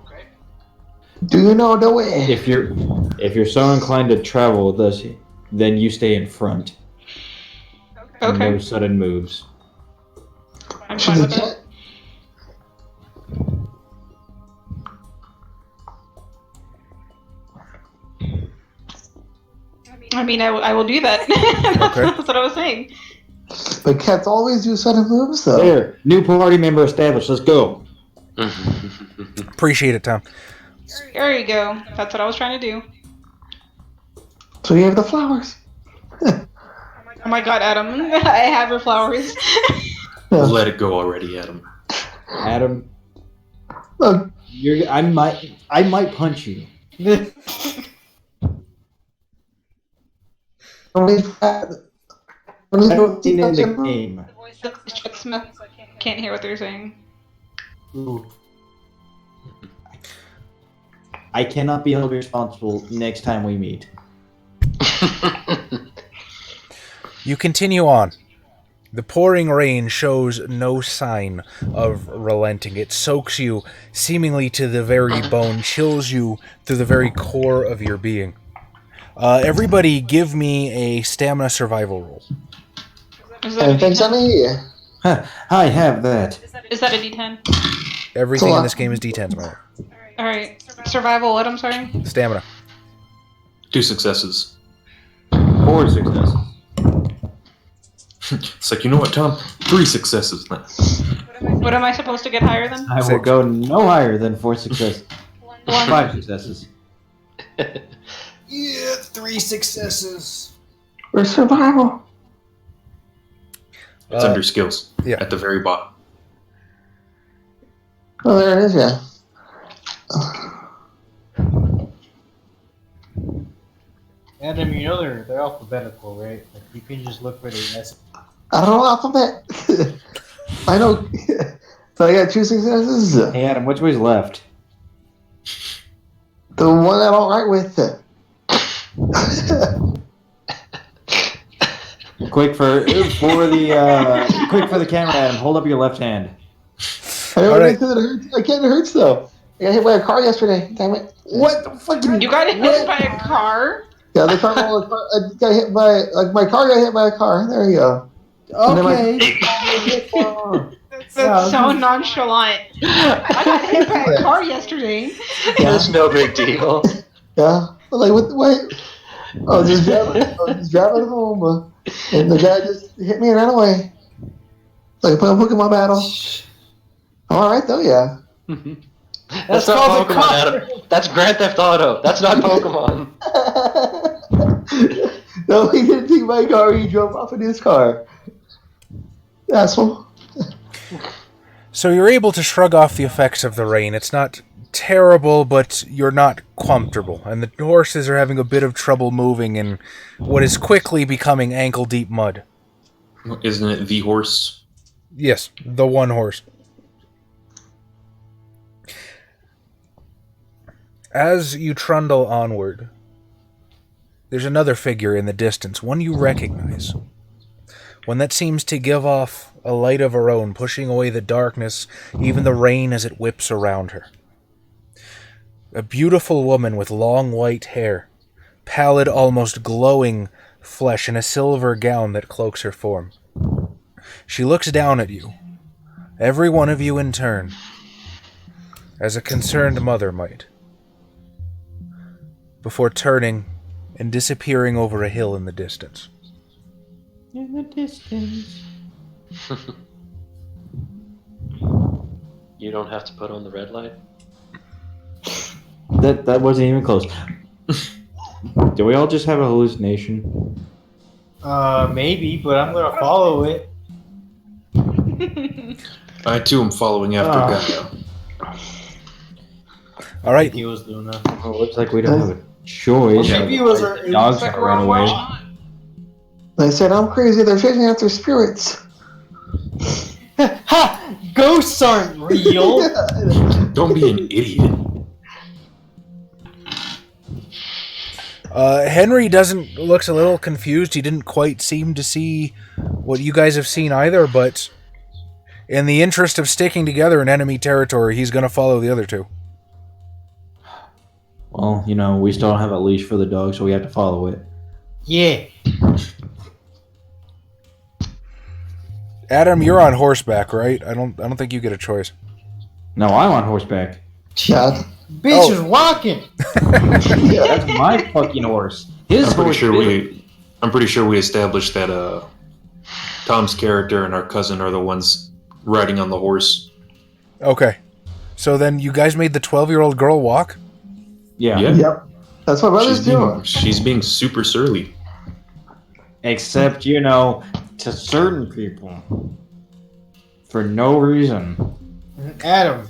Do you know the way? If you're so inclined to travel with us, then you stay in front. Okay. No sudden moves. I'm Should fine the with that. I mean, I will do that. Okay. That's what I was saying. But cats always do sudden moves, though. There, new party member established. Let's go. Appreciate it, Tom. There you go. That's what I was trying to do. So you have the flowers. Oh my god, Adam. I have your flowers. Let it go already, Adam. Adam, Look, I might punch you. In the game. Smith can't hear what they're saying. Ooh. I cannot be held responsible next time we meet. You continue on. The pouring rain shows no sign of relenting. It soaks you seemingly to the very bone, chills you through the very core of your being. Everybody give me a stamina survival roll. Is that a Thanks, D10? Annie. I have that. Is that a D10? Everything in this game is D10s, my lord. Alright. Survival what, I'm sorry? Stamina. 2 successes. 4 successes. It's like, you know what, Tom? 3 successes. What am I supposed to get higher than? I will 6. go no higher than 4 successes. 1. 5 successes. Yeah, 3 successes. We're survival. It's under skills. yeah. At the very bottom. Oh, there it is, yeah. Adam, you know they're alphabetical, right? Like you can just look for the S. I don't know alphabet. I know. So I got 2 successes. Hey Adam, which way's left? The one I don't write with. Quick for the camera, Adam. Hold up your left hand. I don't Alright. think it hurts. I can't. It hurts though. I got hit by a car yesterday. Damn it. What the fucking? You got hit by a car? Yeah, the car. I got hit by my car. Got hit by a car. There you go. Okay. That's so nonchalant. I got hit by a car yesterday. That's no big deal. Yeah. Like what? I was just driving home, and the guy just hit me and ran away. Like put a Pokemon battle. I'm all right though. Yeah. That's not Pokemon, Adam. That's Grand Theft Auto. That's not Pokemon. No, he didn't take my car. He drove off in his car. Asshole. So you're able to shrug off the effects of the rain. It's not terrible, but you're not comfortable. And the horses are having a bit of trouble moving in what is quickly becoming ankle-deep mud. Isn't it the horse? Yes, the one horse. As you trundle onward, there's another figure in the distance, one you recognize. One that seems to give off a light of her own, pushing away the darkness, even the rain as it whips around her. A beautiful woman with long white hair, pallid, almost glowing flesh, and a silver gown that cloaks her form. She looks down at you, every one of you in turn, as a concerned mother might, before turning and disappearing over a hill in the distance. In the distance. You don't have to put on the red light. That wasn't even close. Do we all just have a hallucination? Maybe, but I'm gonna follow it. I too am following after Gaia. All right, He was doing that. Well, looks like we don't have a choice. Well, maybe it was a- The dog's it was gonna run away. They said I'm crazy. They're chasing after spirits. Ha! Ghosts aren't real. Don't be an idiot. Henry looks a little confused. He didn't quite seem to see what you guys have seen either, but in the interest of sticking together in enemy territory, he's going to follow the other two. Well, you know, we still don't have a leash for the dog, so we have to follow it. Yeah. Adam, you're on horseback, right? I don't think you get a choice. No, I'm on horseback. Yeah. Bitch is walking. That's my fucking horse. His I'm pretty horse. sure we established that Tom's character and our cousin are the ones riding on the horse. Okay. So then you guys made the 12-year-old girl walk? Yeah. Yep. That's what brothers do. She's being super surly. Except, you know, to certain people. For no reason. Adam,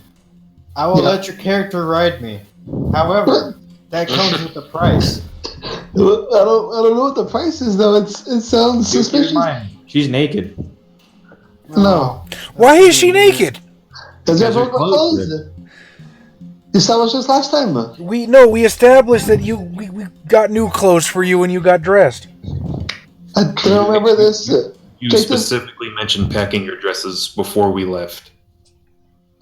I will let your character ride me. However, that comes with a price. I don't know what the price is though. It sounds suspicious. She's naked. No. Why is she naked? Because they're Because her broken clothes clothes. You established this last time. We established that we got new clothes for you when you got dressed. I don't remember this. You Take this. specifically mentioned packing your dresses before we left.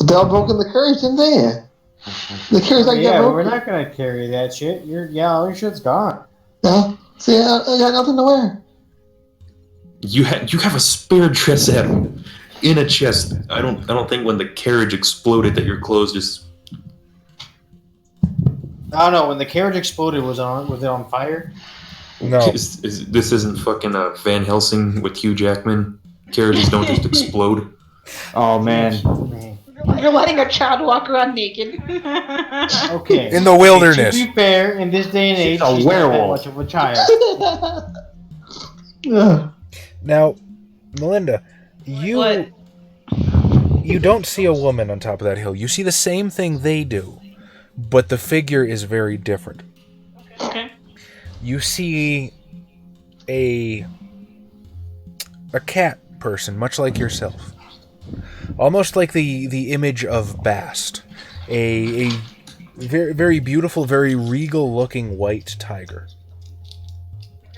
They all broke in the carriage, didn't they? The carriage like Yeah, that broke. we're not gonna carry that shit. All your shit's gone. Yeah. See, I got nothing to wear. You have a spare dress Adam, in a chest. I don't think when the carriage exploded that your clothes just. Oh no! When the carriage exploded, was it on fire? No. This isn't fucking Van Helsing with Hugh Jackman. Carriages don't just explode. Oh man. You're letting a child walk around naked. Okay. In the wilderness. To be fair, in this day and age, a she's werewolf. not that much of a child. Yeah. Now, Melinda, What? you don't see a woman on top of that hill. You see the same thing they do, but the figure is very different. Okay. You see a cat person, much like yourself. Almost like the image of Bast. A very, very beautiful, very regal-looking white tiger.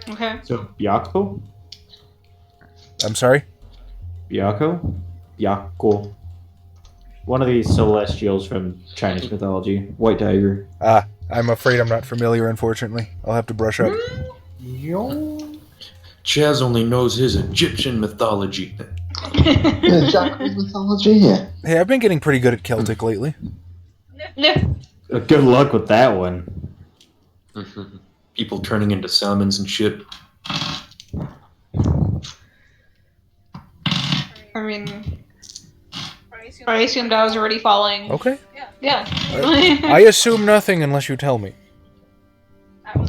Okay. So Byako? I'm sorry? Byako? Byako. One of these celestials from Chinese mythology. White tiger. I'm afraid I'm not familiar, unfortunately. I'll have to brush up. Yo. Chaz only knows his Egyptian mythology. Yeah, Japanese mythology. Yeah. Hey, I've been getting pretty good at Celtic lately. No. Good luck with that one. People turning into salmons and shit. I mean, I assumed I was already following. Okay. Yeah. I assume nothing unless you tell me.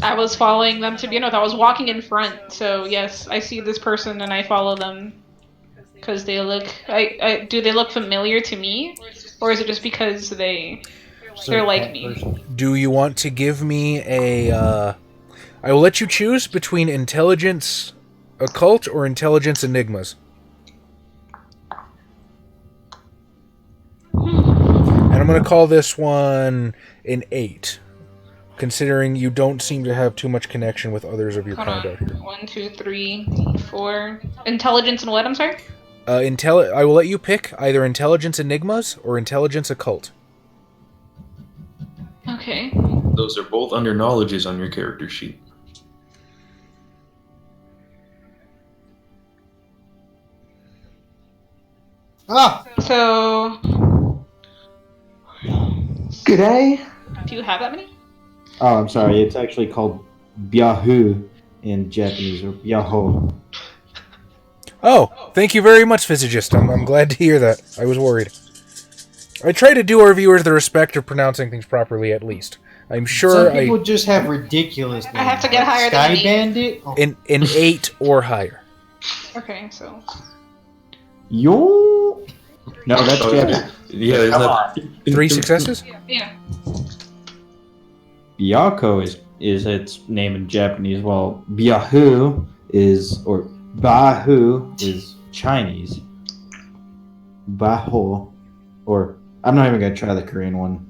I was following them to begin with. I was walking in front, so yes, I see this person and I follow them because they look. Do they look familiar to me, or is it just because they're like me? Do you want to give me a... I will let you choose between intelligence occult or intelligence enigmas. And I'm going to call this one an 8. Considering you don't seem to have too much connection with others of your Hold kind on. out here. 1, 2, 3, 4. Intelligence and what? I'm sorry. I will let you pick either intelligence enigmas or intelligence occult. Okay. Those are both under knowledges on your character sheet. Ah. So, G'day. do you have that many? Oh, I'm sorry. It's actually called Byahu in Japanese, or Byaho. Oh, thank you very much, Physicist. I'm glad to hear that. I was worried. I try to do our viewers the respect of pronouncing things properly, at least. I'm sure Some people just have ridiculous names. I have to get higher Sky than 8. Bandit? Oh. in 8 or higher. Okay, so. Yo. No, that's Oh, Japanese. Yeah, there's Come not. 3 successes? Yeah. Byako is its name in Japanese, while Byahu or Bahu is Chinese. Baho, or I'm not even gonna try the Korean one.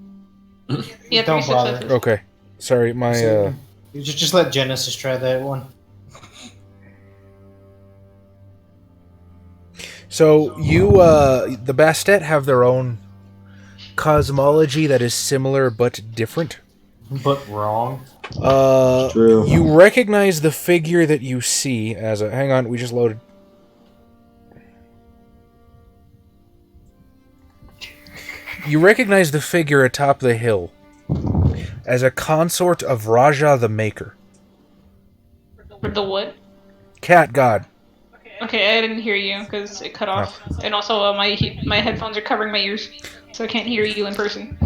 Yeah, 3 Don't bother. successes. Okay. Sorry, my... You just let Genesis try that one. So, the Bastet have their own cosmology that is similar but different. But wrong. True. You recognize the figure that you see as a... Hang on, we just loaded. You recognize the figure atop the hill as a consort of Raja the Maker. For the what? Cat god. Okay, I didn't hear you because it cut off. And also, my headphones are covering my ears, so I can't hear you in person.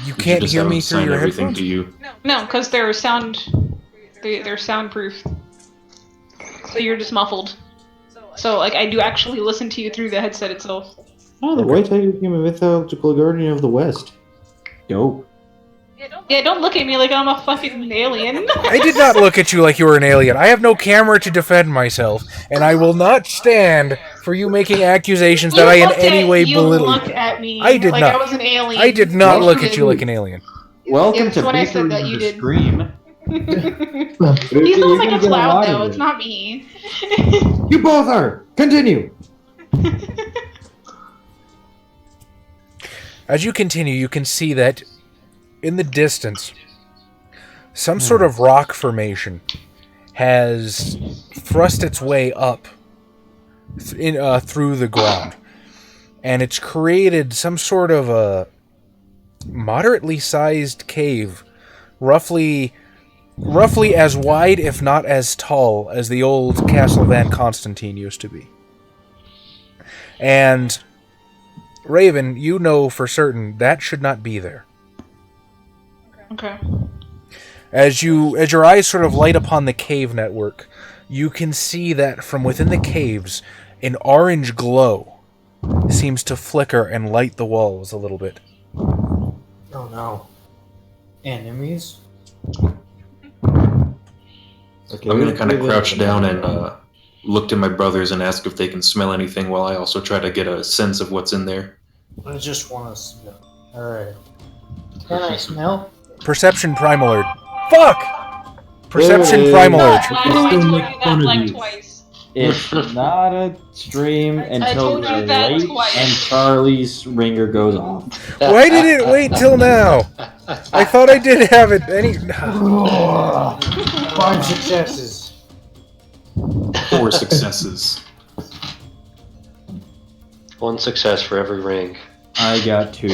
You can't hear me through your everything headphones? to you. No, because they're soundproof. So you're just muffled. So, like, I do actually listen to you through the headset itself. Oh, the White Tiger became a mythological guardian of the West. Dope. Yeah, don't look at me like I'm a fucking alien. I did not look at you like you were an alien. I have no camera to defend myself, and I will not stand for you making accusations that I in any way belittle. You looked at me I did like not. I was an alien. I did not look at you like an alien. Welcome Yes, to when I said Victory that, of you the did. Scream. He sounds like it's loud though. It's not me. You both are. Continue. As you continue, you can see that in the distance, some sort of rock formation has thrust its way up through the ground. And it's created some sort of a moderately sized cave, roughly as wide, if not as tall, as the old Castle Van Constantine used to be. And Raven, you know for certain that should not be there. Okay. As your eyes sort of light upon the cave network, you can see that from within the caves, an orange glow seems to flicker and light the walls a little bit. Oh no. Enemies? Okay, I'm gonna kind of crouch down and look to my brothers and ask if they can smell anything while I also try to get a sense of what's in there. I just want to smell. Alright. Can I smell? Perception Primal Urge. Fuck! Perception Hey. Primal Urge. Why do I told you that like twice? It's not a stream until told you we're that late twice. and Charlie's ringer goes off. Why did it wait till now? I thought I did have it any... 5 successes. 4 successes. 1 success for every ring. I got 2.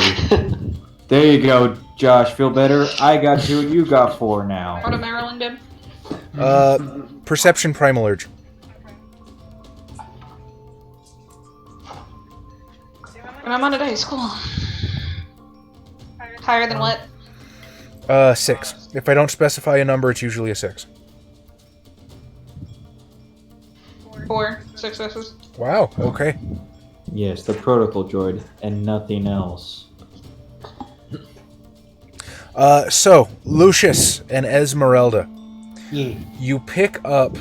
There you go, Josh. Feel better? I got 2 and you got 4 now. What did Marilyn do? Perception Primal Urge. When I'm on a dice, cool. Higher than what? 6. If I don't specify a number, it's usually a 6. 4 successes. Wow, okay. Yes, the protocol droid and nothing else. So, Lucius and Esmeralda, Yeah. you pick up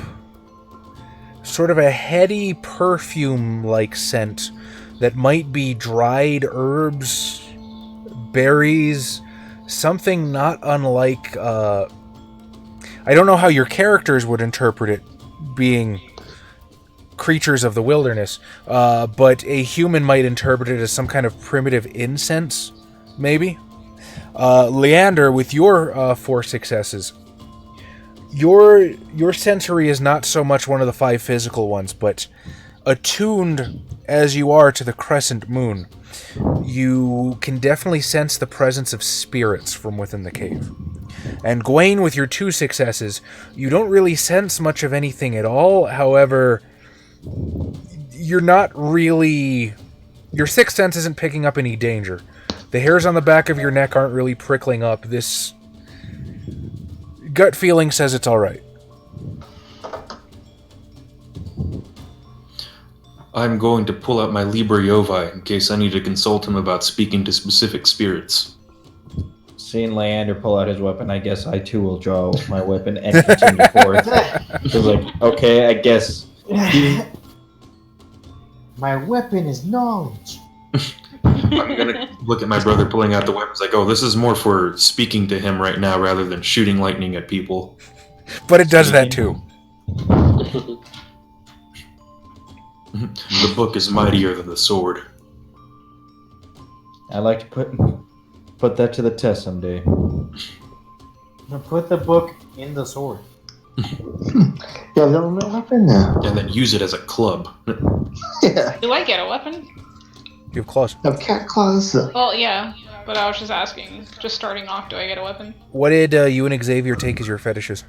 sort of a heady perfume-like scent that might be dried herbs, berries, something not unlike, I don't know how your characters would interpret it, being creatures of the wilderness, but a human might interpret it as some kind of primitive incense, maybe? Leander, with your 4 successes, your sensory is not so much one of the 5 physical ones, but attuned as you are to the crescent moon, you can definitely sense the presence of spirits from within the cave. And Gawain, with your 2 successes, you don't really sense much of anything at all. However, you're not really... Your 6th sense isn't picking up any danger. The hairs on the back of your neck aren't really prickling up. This gut feeling says it's alright. I'm going to pull out my Liber Jovi in case I need to consult him about speaking to specific spirits. Seeing Leander pull out his weapon, I guess I too will draw my weapon and continue forth. So like, okay, I guess. My weapon is knowledge. I'm gonna look at my brother pulling out the weapons like, oh, this is more for speaking to him right now rather than shooting lightning at people. But it does that too. The book is mightier than the sword. I like to put that to the test someday. Now put the book in the sword. Yeah, don't know nothing now. And then use it as a club. Yeah, Do I get a weapon? You have claws. have cat claws. Well, yeah, but I was just asking. Just starting off, do I get a weapon? What did you and Xavier take as your fetishes?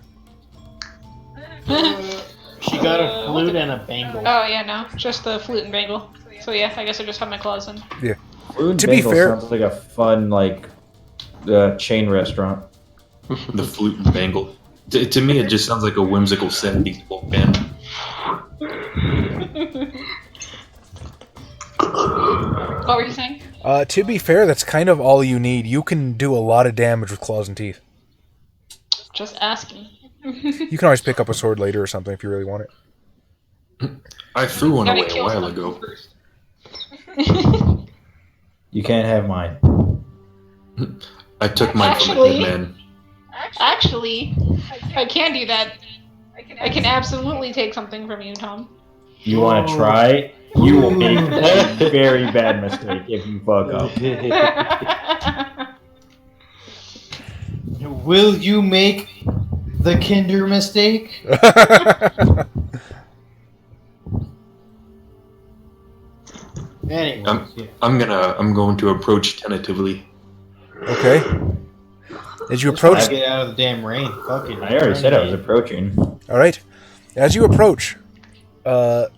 She got a flute and a bangle. Oh, yeah, no. Just the flute and bangle. So, yeah, I guess I just have my claws in. Food To be Bagel fair- sounds like a fun chain restaurant. The flute and bangle. To me, it just sounds like a whimsical 70s folk band. What were you saying? To be fair, that's kind of all you need. You can do a lot of damage with claws and teeth. Just asking. You can always pick up a sword later or something if you really want it. I threw one Gotta away a kill while something ago. first. You can't have mine. I took mine from a Actually- dead man. Actually, I can do that. I can absolutely take something from you, Tom. You want to try? You will make a very bad mistake if you fuck up. Will you make the Kinder mistake? Anyways, yeah. I'm going to approach tentatively. Okay. As you Just wanna approach, get out of the damn rain. Fuck it. I already said I was approaching. all right. As you approach, again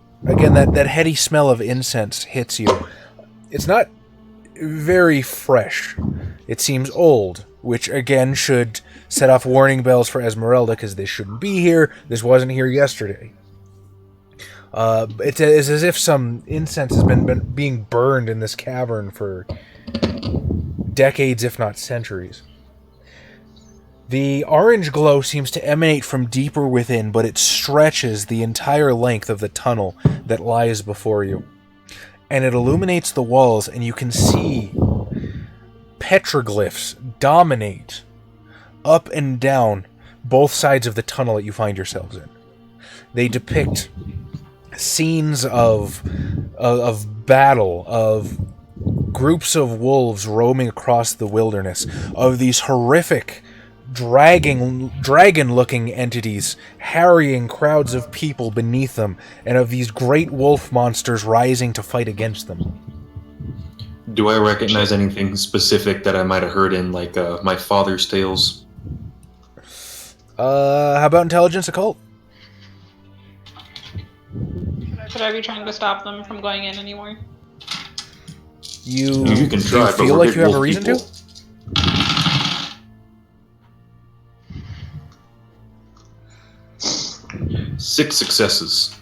that heady smell of incense hits you. It's not very fresh. It seems old, which again should set off warning bells for Esmeralda because this shouldn't be here. This wasn't here yesterday. It's as if some incense has been being burned in this cavern for decades, if not centuries. The orange glow seems to emanate from deeper within, but it stretches the entire length of the tunnel that lies before you. And it illuminates the walls, and you can see petroglyphs dominate up and down both sides of the tunnel that you find yourselves in. They depict scenes of battle, of groups of wolves roaming across the wilderness, of these horrific dragon-looking entities harrying crowds of people beneath them, and of these great wolf monsters rising to fight against them. Do I recognize anything specific that I might have heard in like my father's tales? How about intelligence occult? Should I be trying to stop them from going in anymore? You You can do try, you but feel we're like you have a wolf reason people. to? 6 successes.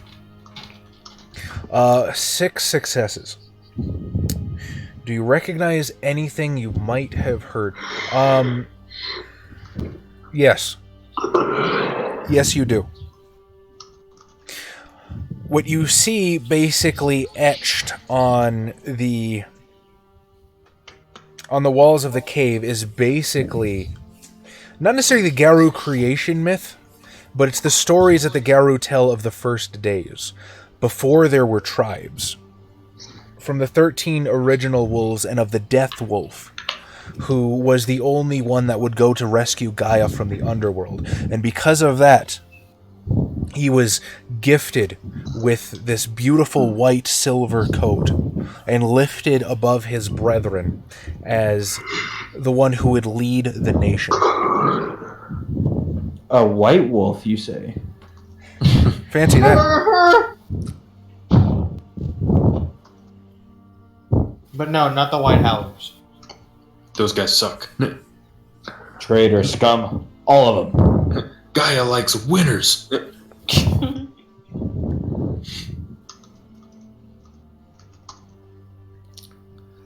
6 successes. Do you recognize anything you might have heard? Yes. Yes, you do. What you see basically etched on the walls of the cave is basically not necessarily the Garou creation myth, but it's the stories that the Garou tell of the first days, before there were tribes. From the 13 original wolves and of the Death Wolf, who was the only one that would go to rescue Gaia from the underworld. And because of that, he was gifted with this beautiful white silver coat and lifted above his brethren as the one who would lead the nation. A white wolf, you say? Fancy that. But no, not the White Howlers. Those guys suck. Traitor scum. All of them. Gaia likes winners.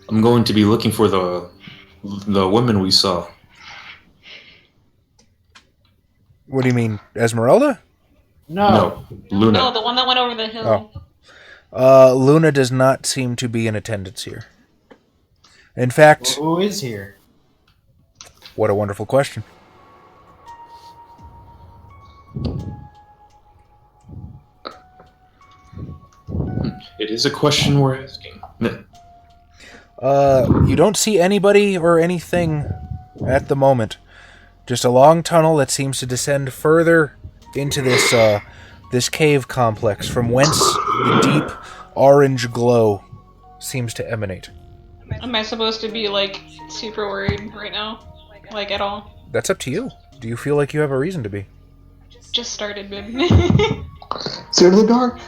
I'm going to be looking for the women we saw. What do you mean, Esmeralda? No, Luna. No, the one that went over the hill. Luna does not seem to be in attendance here. In fact, Who is here? what a wonderful question. It is a question we're asking. You don't see anybody or anything at the moment. Just a long tunnel that seems to descend further into this cave complex, from whence the deep orange glow seems to emanate. Am I supposed to be, like, super worried right now? Like, at all? That's up to you. Do you feel like you have a reason to be? Just started, babe. Scared of the dark.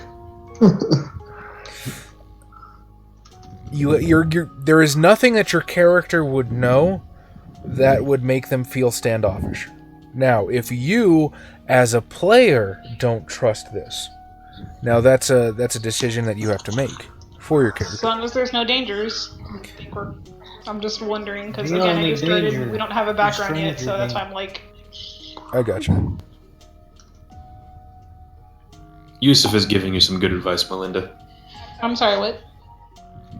There is nothing that your character would know that would make them feel standoffish. Now, if you, as a player, don't trust this, now that's a decision that you have to make. for your As character. long as there's no dangers. I'm just wondering, because The again, I only just started, danger we don't have a background yet, stranger so that's why danger. I'm like... I gotcha. Yusuf is giving you some good advice, Melinda. I'm sorry, what?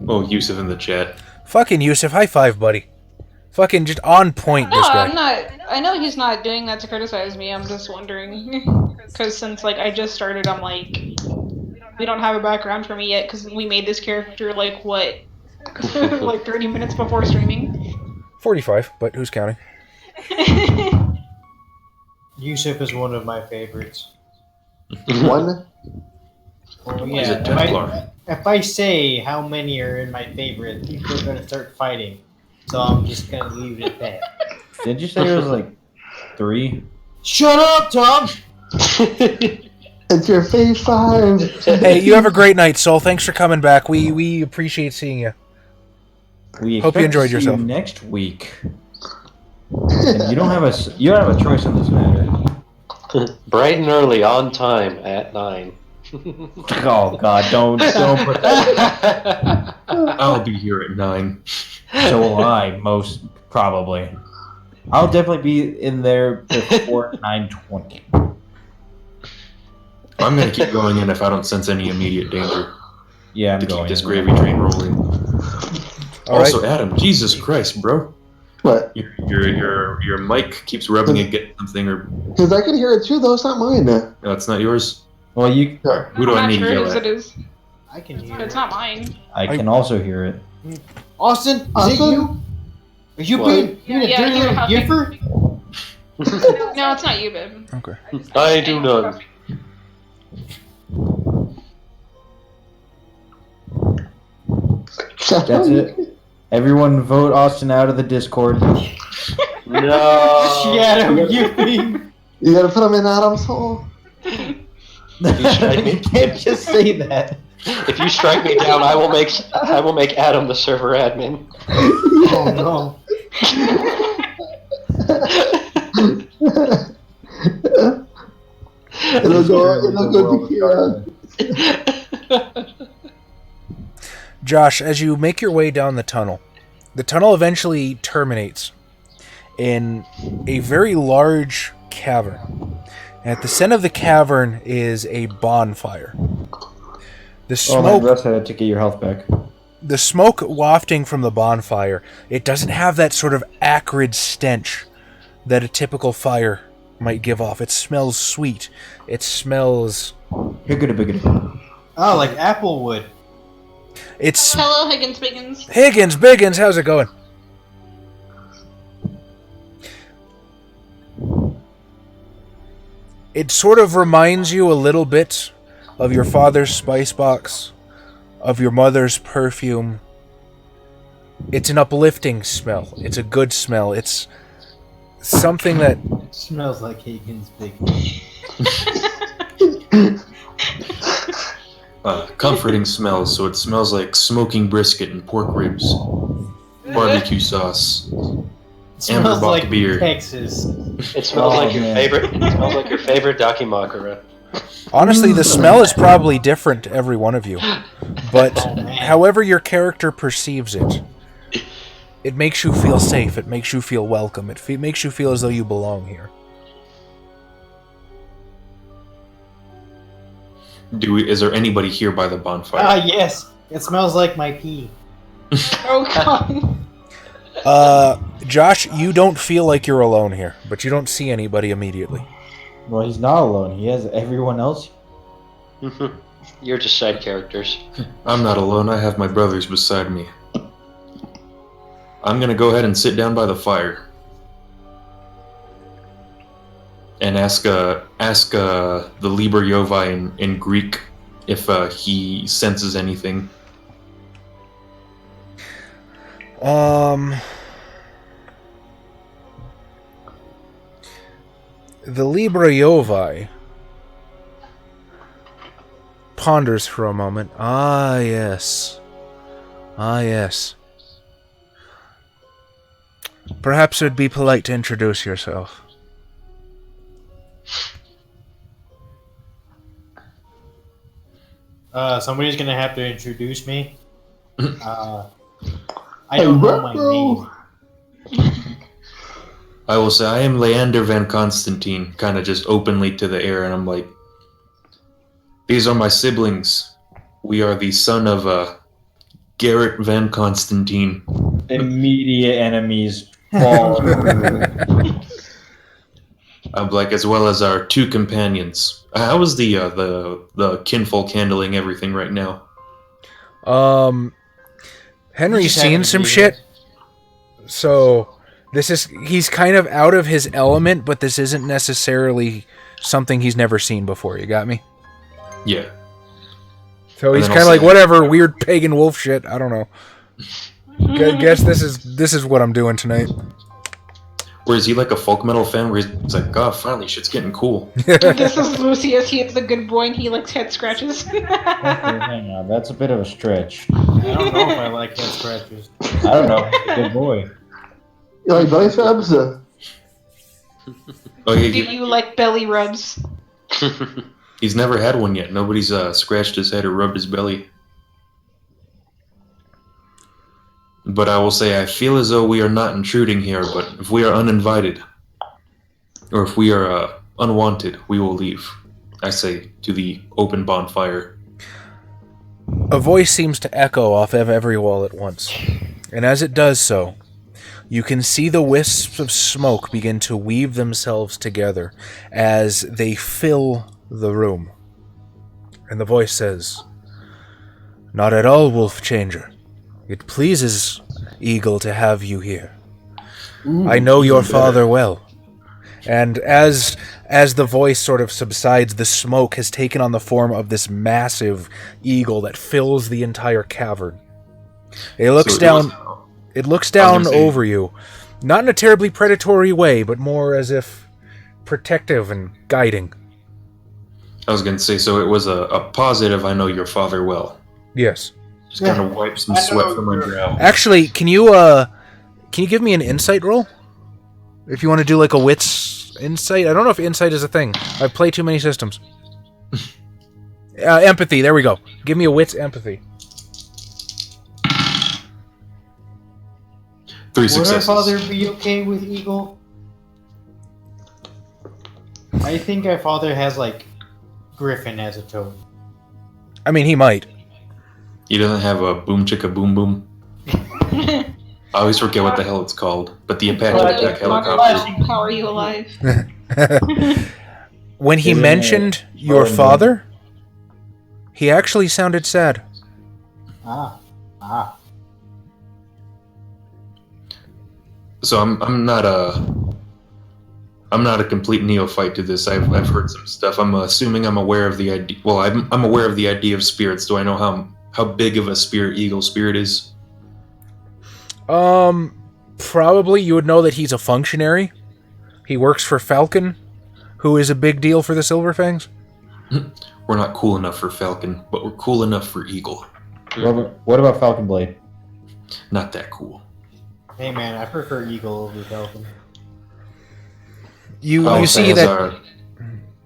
Oh, Yusuf in the chat. Fucking Yusuf, high five, buddy. Fucking just on point, No, this guy. I'm not... I know he's not doing that to criticize me, I'm just wondering. Because since, like, I just started, I'm like... We don't have a background for me yet, because we made this character, like, what? like 30 minutes before streaming? 45, but who's counting? Yusuf is one of my favorites. One. Well, He's a yeah, Templar. if I say how many are in my favorite, people are going to start fighting. So I'm just going to leave it at that. Did you say it was like 3? Shut up, Tom! It's your fave 5. Hey, you have a great night, Soul. Thanks for coming back. We appreciate seeing you. We Hope you expect enjoyed to see yourself. you next week. And you don't have a choice in this matter. Bright and early, on time, at 9. Oh God, don't put that. I'll be here at 9. So will I, most probably. I'll definitely be in there before 9:20. I'm gonna keep going in if I don't sense any immediate danger Yeah, I'm to going. keep this gravy train rolling. All Also, right. Adam, Jesus Christ, bro. What? Your mic keeps rubbing against something, or Because I can hear it too, though. It's not mine. no, it's not yours. Well, you. Who do I'm I not need to sure yell whose it at? is. I can hear It's it. not mine. I can also hear it. Austin, is Austin? it you? Are you What? being a Yeah, dirty you're little huffing. giffer? No, it's not you, babe. Okay. I do none. That's it. Everyone vote Austin out of the Discord. No. Shadow, you being... You gotta put them in Adam's hole. You can't just say that. If you strike me down, I will make Adam the server admin. Oh no. It'll go to Kira. Josh, as you make your way down the tunnel eventually terminates in a very large cavern. And at the center of the cavern is a bonfire. The Oh, my smoke, dress had to get your health back. the smoke wafting from the bonfire, it doesn't have that sort of acrid stench that a typical fire might give off. It smells sweet. It smells... Higgity-biggity. Oh, like Applewood. It's... Hello, HiggensBiggens. HiggensBiggens, how's it going? It sort of reminds you a little bit of your father's spice box, of your mother's perfume. It's an uplifting smell. It's a good smell. It's something that... Smells like Higgins Big. Comforting smells, so it smells like smoking brisket and pork ribs, barbecue sauce, Smells Amberbach like beer. Texas. It smells Oh, like your man. favorite. It smells like your favorite dakimakura. Honestly, the smell is probably different to every one of you. But Oh, man. however your character perceives it, it makes you feel safe. It makes you feel welcome. It makes you feel as though you belong here. Is there anybody here by the bonfire? Ah, yes. It smells like my pee. Oh god. Josh, you don't feel like you're alone here, but you don't see anybody immediately. Well, he's not alone. He has everyone else. You're just side characters. I'm not alone. I have my brothers beside me. I'm gonna go ahead and sit down by the fire and ask the Liber Jovi in Greek if he senses anything. The Liber Jovi ponders for a moment. Ah, yes. Ah, yes. Perhaps it would be polite to introduce yourself. Somebody's gonna have to introduce me. I don't know my name. I will say I am Leander Van Constantine, kind of just openly to the air, and I'm like, these are my siblings. We are the son of Garrett Van Constantine. Immediate enemies fall. Like as well as our 2 companions. How is the kinfolk handling everything right now? Henry's Just seen having some to be shit, so he's kind of out of his element, but this isn't necessarily something he's never seen before. You got me? Yeah. So And he's then kind of like, also- whatever, weird pagan wolf shit. I don't know. Guess this is what I'm doing tonight. Or is he like a folk metal fan where he's like, God, finally shit's getting cool. This is Lucius. He is the good boy and he likes head scratches. Hang on, that's a bit of a stretch. I don't know if I like head scratches. I don't know. Good boy. You like belly subs? Oh, Do yeah, you like belly rubs? he's never had one yet. Nobody's scratched his head or rubbed his belly. But I will say, I feel as though we are not intruding here, but if we are uninvited, or if we are unwanted, we will leave. I say to the open bonfire. A voice seems to echo off of every wall at once, and as it does so, you can see the wisps of smoke begin to weave themselves together as they fill the room. And the voice says, "Not at all, Wolf Changer. It pleases Eagle to have you here. I know your father well." And as the voice sort of subsides, the smoke has taken on the form of this massive eagle that fills the entire cavern. It looks down over you, not in a terribly predatory way, but more as if protective and guiding. I was going to say, so it was a positive, I know your father well. Yes. Just kind of wipe some sweat from my brow. Actually, can you give me an insight roll? If you want to do like a wits insight. I don't know if insight is a thing. I've played too many systems. Empathy, there we go. Give me a wits empathy. 3 Would our successes. father be okay with Eagle? I think our father has, like, Griffin as a totem. I mean, he might. He doesn't have a boom chicka boom boom. I always forget what the hell it's called, but the Apache attack helicopter. How are you alive? When he Isn't mentioned it your Owen father, he actually sounded sad. Ah. So I'm not a complete neophyte to this. I've heard some stuff. I'm assuming I'm aware of the idea. Well, I'm aware of the idea of spirits. Do I know how big of a eagle spirit is? Probably you would know that he's a functionary. He works for Falcon, who is a big deal for the Silverfangs. We're not cool enough for Falcon, but we're cool enough for Eagle. What about Falcon Blade? Not that cool. Hey man, I prefer Eagle over Falcon. You see that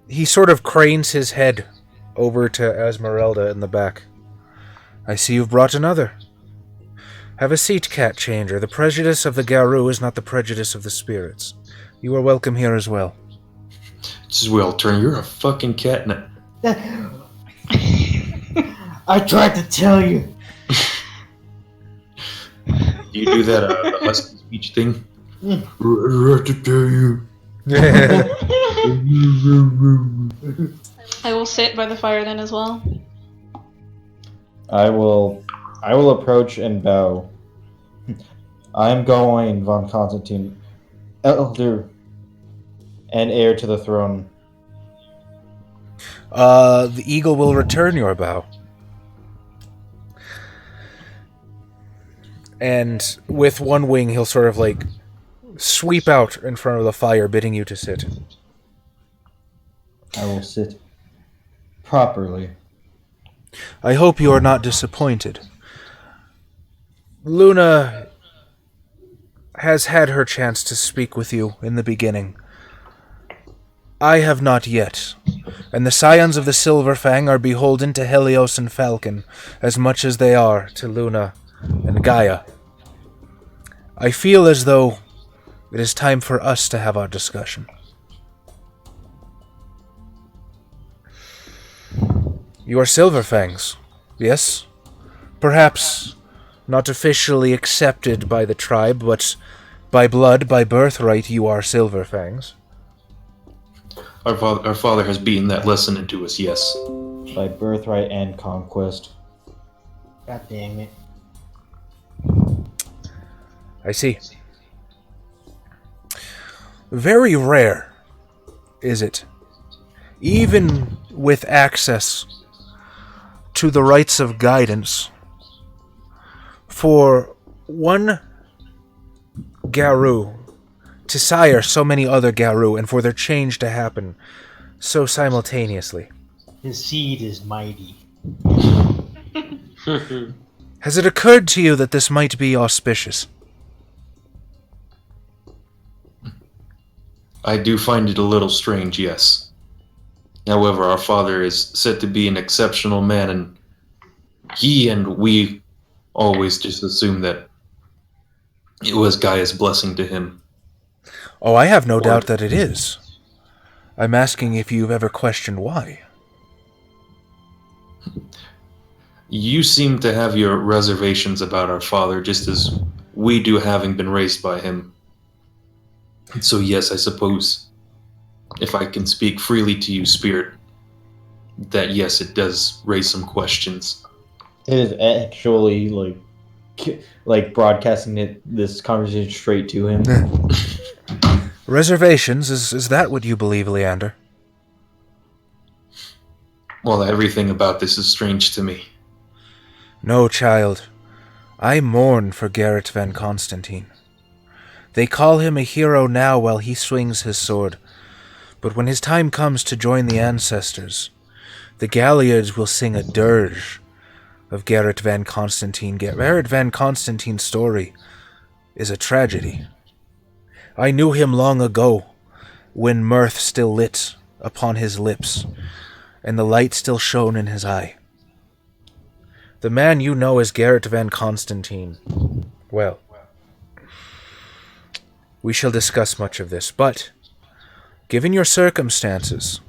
he sort of cranes his head over to Esmeralda in the back. I see you've brought another. Have a seat, Cat Changer. The prejudice of the Garou is not the prejudice of the spirits. You are welcome here as well. This is Will Turner. You're a fucking cat now. I tried to tell you. You do that husky speech thing? I have to tell you. I will sit by the fire then as well. I will approach and bow. I'm Gawain von Constantine, elder and heir to the throne. The eagle will return your bow. And with one wing, he'll sort of like sweep out in front of the fire, bidding you to sit. I will sit properly. I hope you are not disappointed. Luna has had her chance to speak with you in the beginning. I have not yet, and the scions of the Silver Fang are beholden to Helios and Falcon as much as they are to Luna and Gaia. I feel as though it is time for us to have our discussion. You are Silver Fangs, yes? Perhaps not officially accepted by the tribe, but by blood, by birthright, you are Silver Fangs. Our father has beaten that lesson into us, yes. By birthright and conquest. God damn it. I see. Very rare, is it, even with access to the rites of guidance, for one Garou to sire so many other Garou, and for their change to happen so simultaneously. His seed is mighty. Has it occurred to you that this might be auspicious? I do find it a little strange, yes. However, our father is said to be an exceptional man, and he and we always just assume that it was Gaia's blessing to him. Oh, I have no doubt that it is. I'm asking if you've ever questioned why. You seem to have your reservations about our father, just as we do, having been raised by him. So yes, I suppose, if I can speak freely to you, Spirit, that yes, it does raise some questions. It is actually like broadcasting this conversation straight to him. Reservations, is that what you believe, Leander? Well, everything about this is strange to me. No, child. I mourn for Garrett Van Constantine. They call him a hero now while he swings his sword, but when his time comes to join the ancestors, the Galliards will sing a dirge of Garrett Van Constantine. Garrett Van Constantine's story is a tragedy. I knew him long ago, when mirth still lit upon his lips, and the light still shone in his eye. The man you know as Garrett Van Constantine. Well, we shall discuss much of this, but, given your circumstances,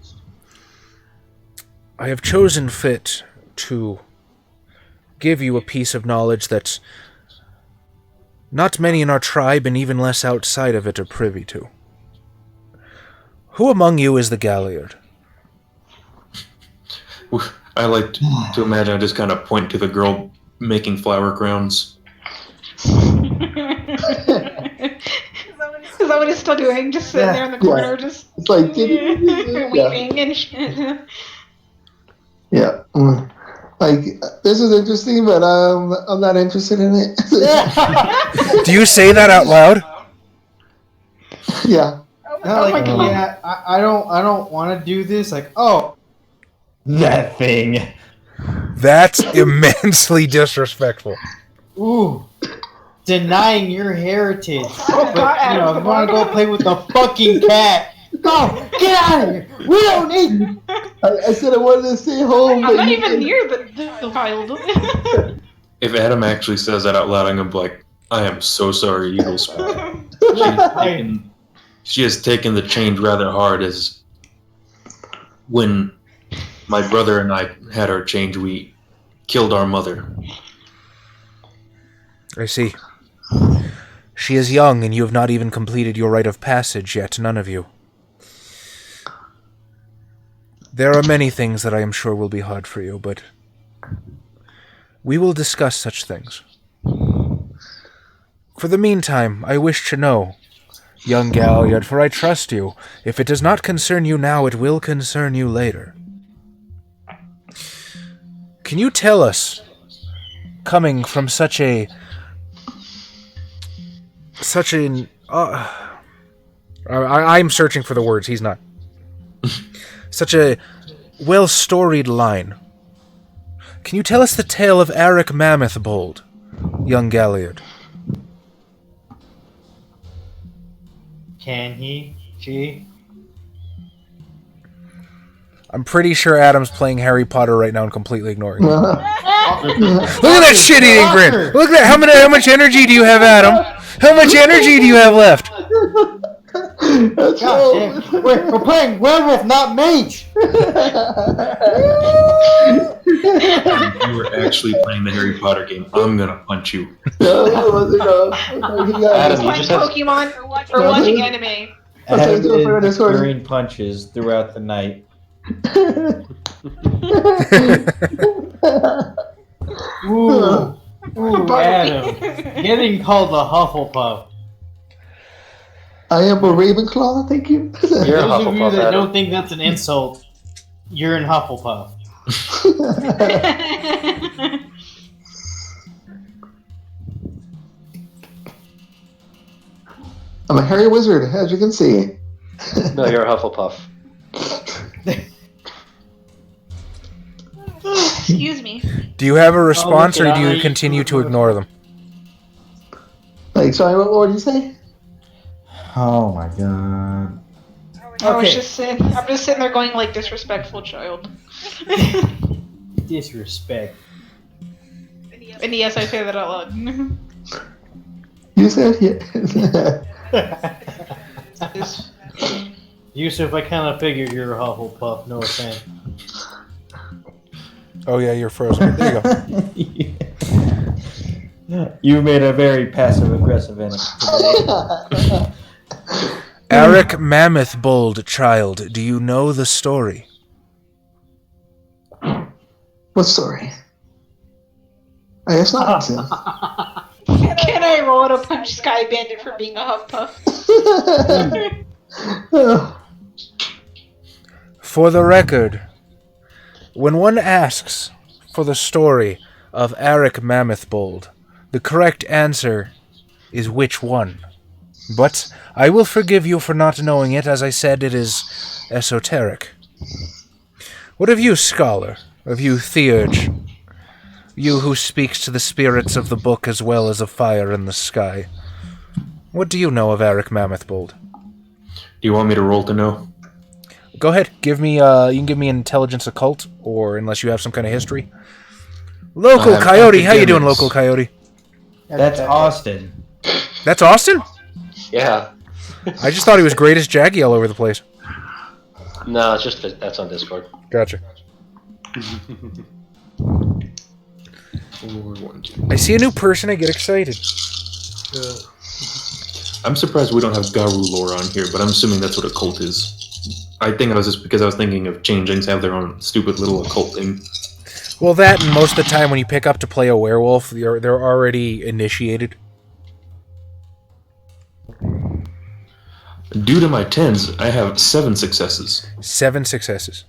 I have chosen fit to give you a piece of knowledge that not many in our tribe, and even less outside of it, are privy to. Who among you is the Galliard? I like to imagine I just kind of point to the girl making flower crowns. Is that what he's still doing? Just sitting there in the corner, just It's like, weeping and shit. Yeah. Like, this is interesting, but I'm not interested in it. Do you say that out loud? Yeah. Like, yeah, I don't want to do this. Like, oh, That thing. That's immensely disrespectful. ooh, denying your heritage. God, But, you know, if you want to go play with the fucking cat, go, get out of here. We don't need. I said I wanted to stay home. I'm but not you even did. near the child. If Adam actually says that out loud, I'm gonna be like, I am so sorry, Eagle Sparrow. She has taken the change rather hard, as when my brother and I had our change, we killed our mother. I see. She is young, and you have not even completed your rite of passage yet, none of you. There are many things that I am sure will be hard for you, but we will discuss such things. For the meantime, I wish to know, young Galliard, for I trust you. If it does not concern you now, it will concern you later. Can you tell us, coming from such an I'm searching for the words, he's not. Such a well-storied line. Can you tell us the tale of Eric Mammothbold, young Galliard? Can he? She? I'm pretty sure Adam's playing Harry Potter right now and completely ignoring me. Look Uh, at that shit-eating grin. Look at that. How much energy do you have, Adam? How much energy do you have left? That's God damn. We're playing werewolf, not mage. You were actually playing the Harry Potter game. I'm gonna punch you. Adam, you Playing just have Pokemon or watching anime. Adam do it for is Discord. throwing punches throughout the night. Ooh, Adam, getting called a Hufflepuff. I am a Ravenclaw, thank you. You're a Those of you Hufflepuff, that Adam. don't think that's an insult, you're in Hufflepuff. I'm a hairy wizard, as you can see. No, you're a Hufflepuff. Excuse me. Do you have a response, look or at do how you you continue to do it. ignore them? Like, sorry, what did you say? Oh my god. I'm just sitting there going like disrespectful child. Disrespect. And yes, I say that out loud. You said yeah. Yusuf, I kind of figured you're a Hufflepuff, no offense. Oh yeah, you're frozen. There you go. You made a very passive-aggressive enemy today. Eric Mammoth-Bold, child, do you know the story? What story? I guess not. Can I roll to punch Sky Bandit for being a Huffpuff? For the record, when one asks for the story of Eric Mammoth-Bold, the correct answer is which one. But I will forgive you for not knowing it, as I said, it is esoteric. What of you, scholar? Of you, theurge? You who speaks to the spirits of the book as well as of fire in the sky. What do you know of Eric Mammoth-Bold? Do you want me to roll to know? Go ahead. Give me. You can give me intelligence occult, or unless you have some kind of history. Local Coyote, how you doing, academics. local Coyote? That's Austin. That's Austin? Yeah. I just thought he was great as Jaggy all over the place. No, it's just that's on Discord. Gotcha. 4, 1, 2. I see a new person, I get excited. I'm surprised we don't have Garu lore on here, but I'm assuming that's what a cult is. I think I was just because I was thinking of changelings have their own stupid little occult thing. Well, that, and most of the time when you pick up to play a werewolf, they're already initiated. Due to my 10s, I have 7 successes. 7 successes.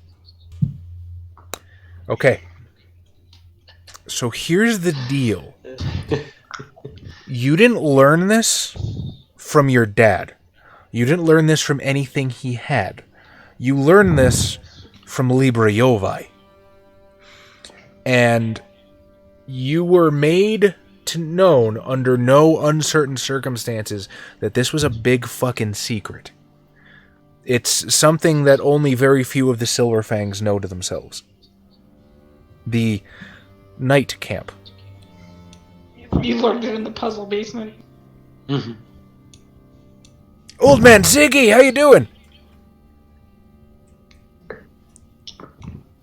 Okay. So here's the deal. You didn't learn this from your dad. You didn't learn this from anything he had. You learned this from Libra Jovi. And you were made to known under no uncertain circumstances that this was a big fucking secret. It's something that only very few of the Silverfangs know to themselves. The night camp. You learned it in the puzzle basement. Mm-hmm. Old man Ziggy, how you doing?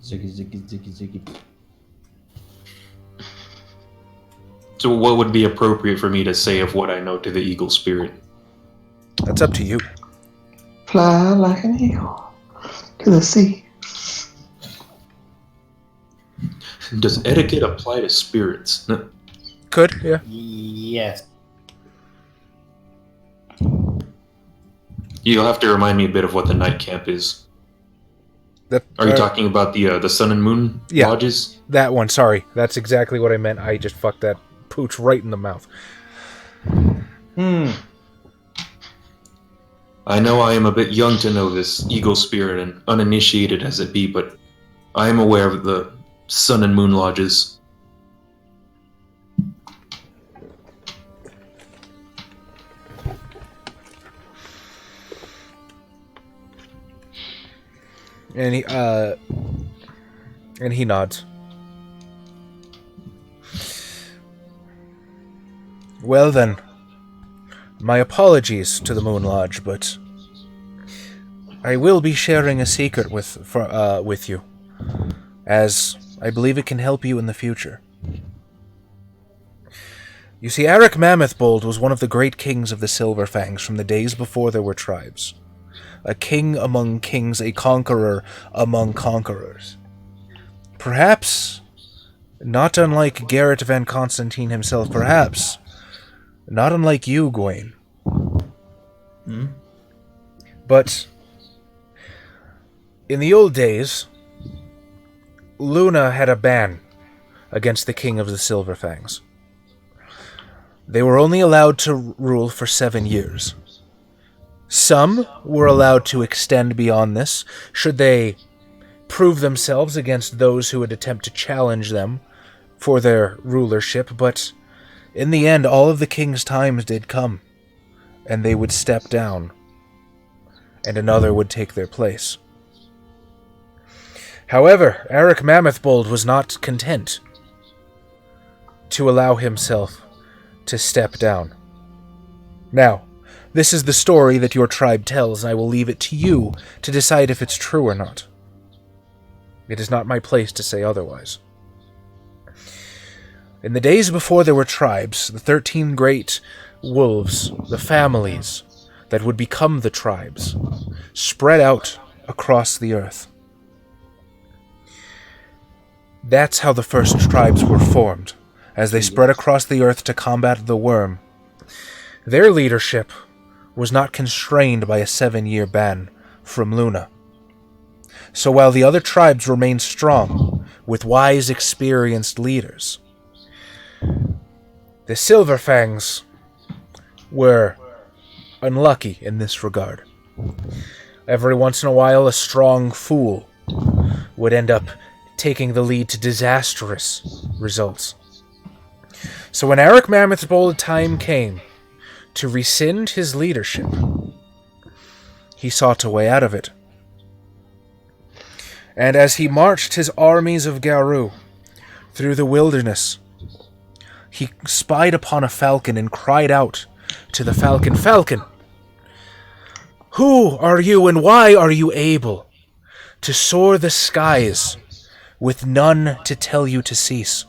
Ziggy. So what would be appropriate for me to say of what I know to the eagle spirit? That's up to you. Fly like an eagle to the sea. Does etiquette apply to spirits? No. Could, yeah. Yes. You'll have to remind me a bit of what the night camp is. That, Are you talking about the sun and moon Yeah. lodges? That one, sorry. That's exactly what I meant. I just fucked that pooch right in the mouth. I know I am a bit young to know this eagle spirit and uninitiated as it be, but I am aware of the sun and moon lodges. And he nods. Well then, my apologies to the Moon Lodge, but I will be sharing a secret with you, as I believe it can help you in the future. You see, Eric Mammothbold was one of the great kings of the Silverfangs from the days before there were tribes. A king among kings, a conqueror among conquerors. Perhaps not unlike Garrett Van Constantine himself, perhaps not unlike you, Gawain. But in the old days, Luna had a ban against the king of the Silverfangs. They were only allowed to rule for 7 years. Some were allowed to extend beyond this, should they prove themselves against those who would attempt to challenge them for their rulership, but in the end, all of the king's times did come, and they would step down, and another would take their place. However, Eric Mammothbold was not content to allow himself to step down. Now, this is the story that your tribe tells, and I will leave it to you to decide if it's true or not. It is not my place to say otherwise. In the days before there were tribes, the 13 great wolves, the families that would become the tribes, spread out across the earth. That's how the first tribes were formed, as they spread across the earth to combat the worm. Their leadership was not constrained by a 7-year ban from Luna. So while the other tribes remained strong, with wise, experienced leaders, the Silverfangs were unlucky in this regard. Every once in a while, a strong fool would end up taking the lead to disastrous results. So when Eric Mammothbold time came to rescind his leadership, he sought a way out of it. And as he marched his armies of Garou through the wilderness, he spied upon a falcon and cried out to the falcon, "Falcon, who are you and why are you able to soar the skies with none to tell you to cease?"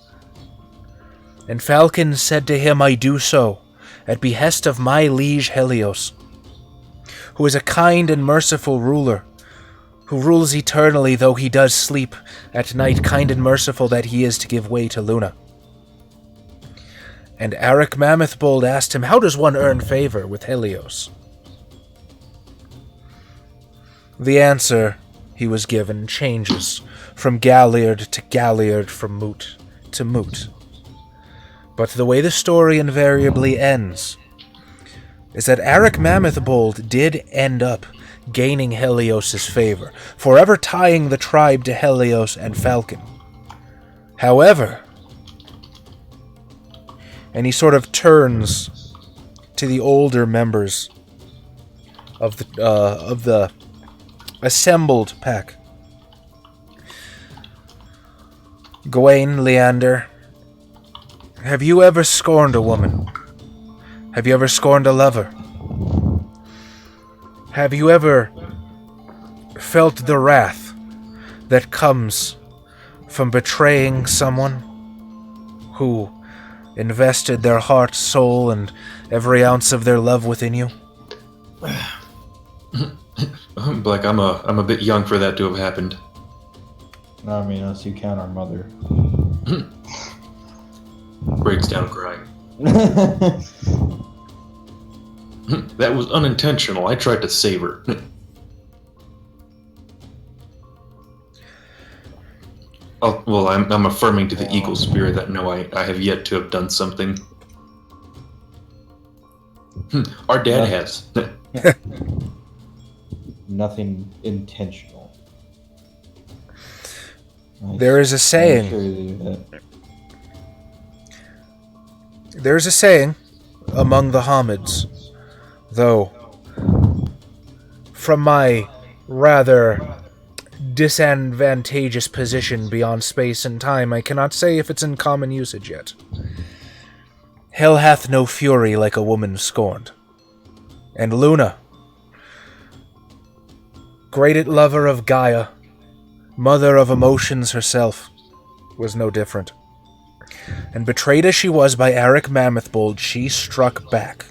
And Falcon said to him, "I do so at behest of my liege Helios, who is a kind and merciful ruler, who rules eternally, though he does sleep at night, kind and merciful that he is to give way to Luna." And Eric Mammothbold asked him, "How does one earn favor with Helios?" The answer he was given changes from Galliard to Galliard, from moot to moot. But the way the story invariably ends is that Eric Mammothbold did end up gaining Helios' favor, forever tying the tribe to Helios and Falcon. However, and he sort of turns to the older members of the assembled pack. Gawain, Leander, have you ever scorned a woman? Have you ever scorned a lover? Have you ever felt the wrath that comes from betraying someone who invested their heart, soul, and every ounce of their love within you? Like I'm a bit young for that to have happened. I mean, unless you count our mother. Breaks down crying. That was unintentional. I tried to save her. Oh, well, I'm affirming to the eagle spirit that no, I have yet to have done something. Our dad has. Nothing intentional. There is a saying. There's a saying among the Hamids, though, from my rather disadvantageous position beyond space and time, I cannot say if it's in common usage yet. Hell hath no fury like a woman scorned. And Luna, great lover of Gaia, mother of emotions herself, was no different. And betrayed as she was by Eric Mammothbold, she struck back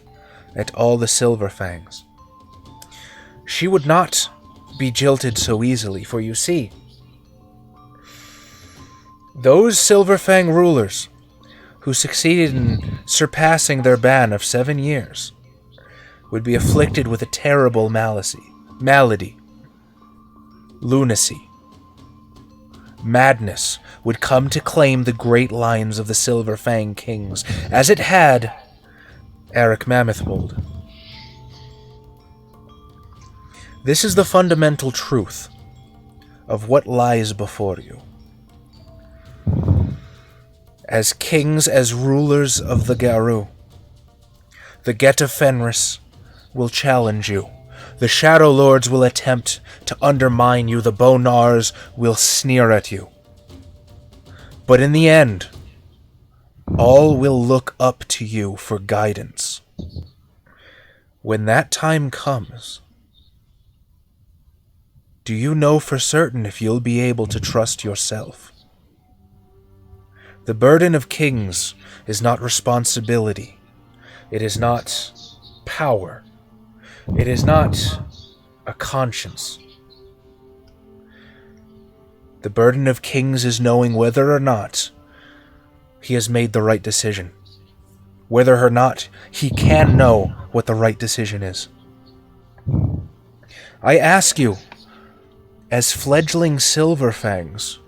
at all the Silver Fangs. She would not be jilted so easily, for you see, those Silver Fang rulers who succeeded in surpassing their ban of 7 years would be afflicted with a terrible malady, lunacy. Madness would come to claim the great lines of the Silver Fang Kings, as it had Eric Mammothbold. This is the fundamental truth of what lies before you. As kings, as rulers of the Garou, the Get of Fenris will challenge you. The Shadow Lords will attempt to undermine you. The Bonars will sneer at you. But in the end, all will look up to you for guidance. When that time comes, do you know for certain if you'll be able to trust yourself? The burden of kings is not responsibility. It is not power. It is not a conscience. The burden of kings is knowing whether or not he has made the right decision. Whether or not he can know what the right decision is. I ask you, as fledgling Silver Fangs,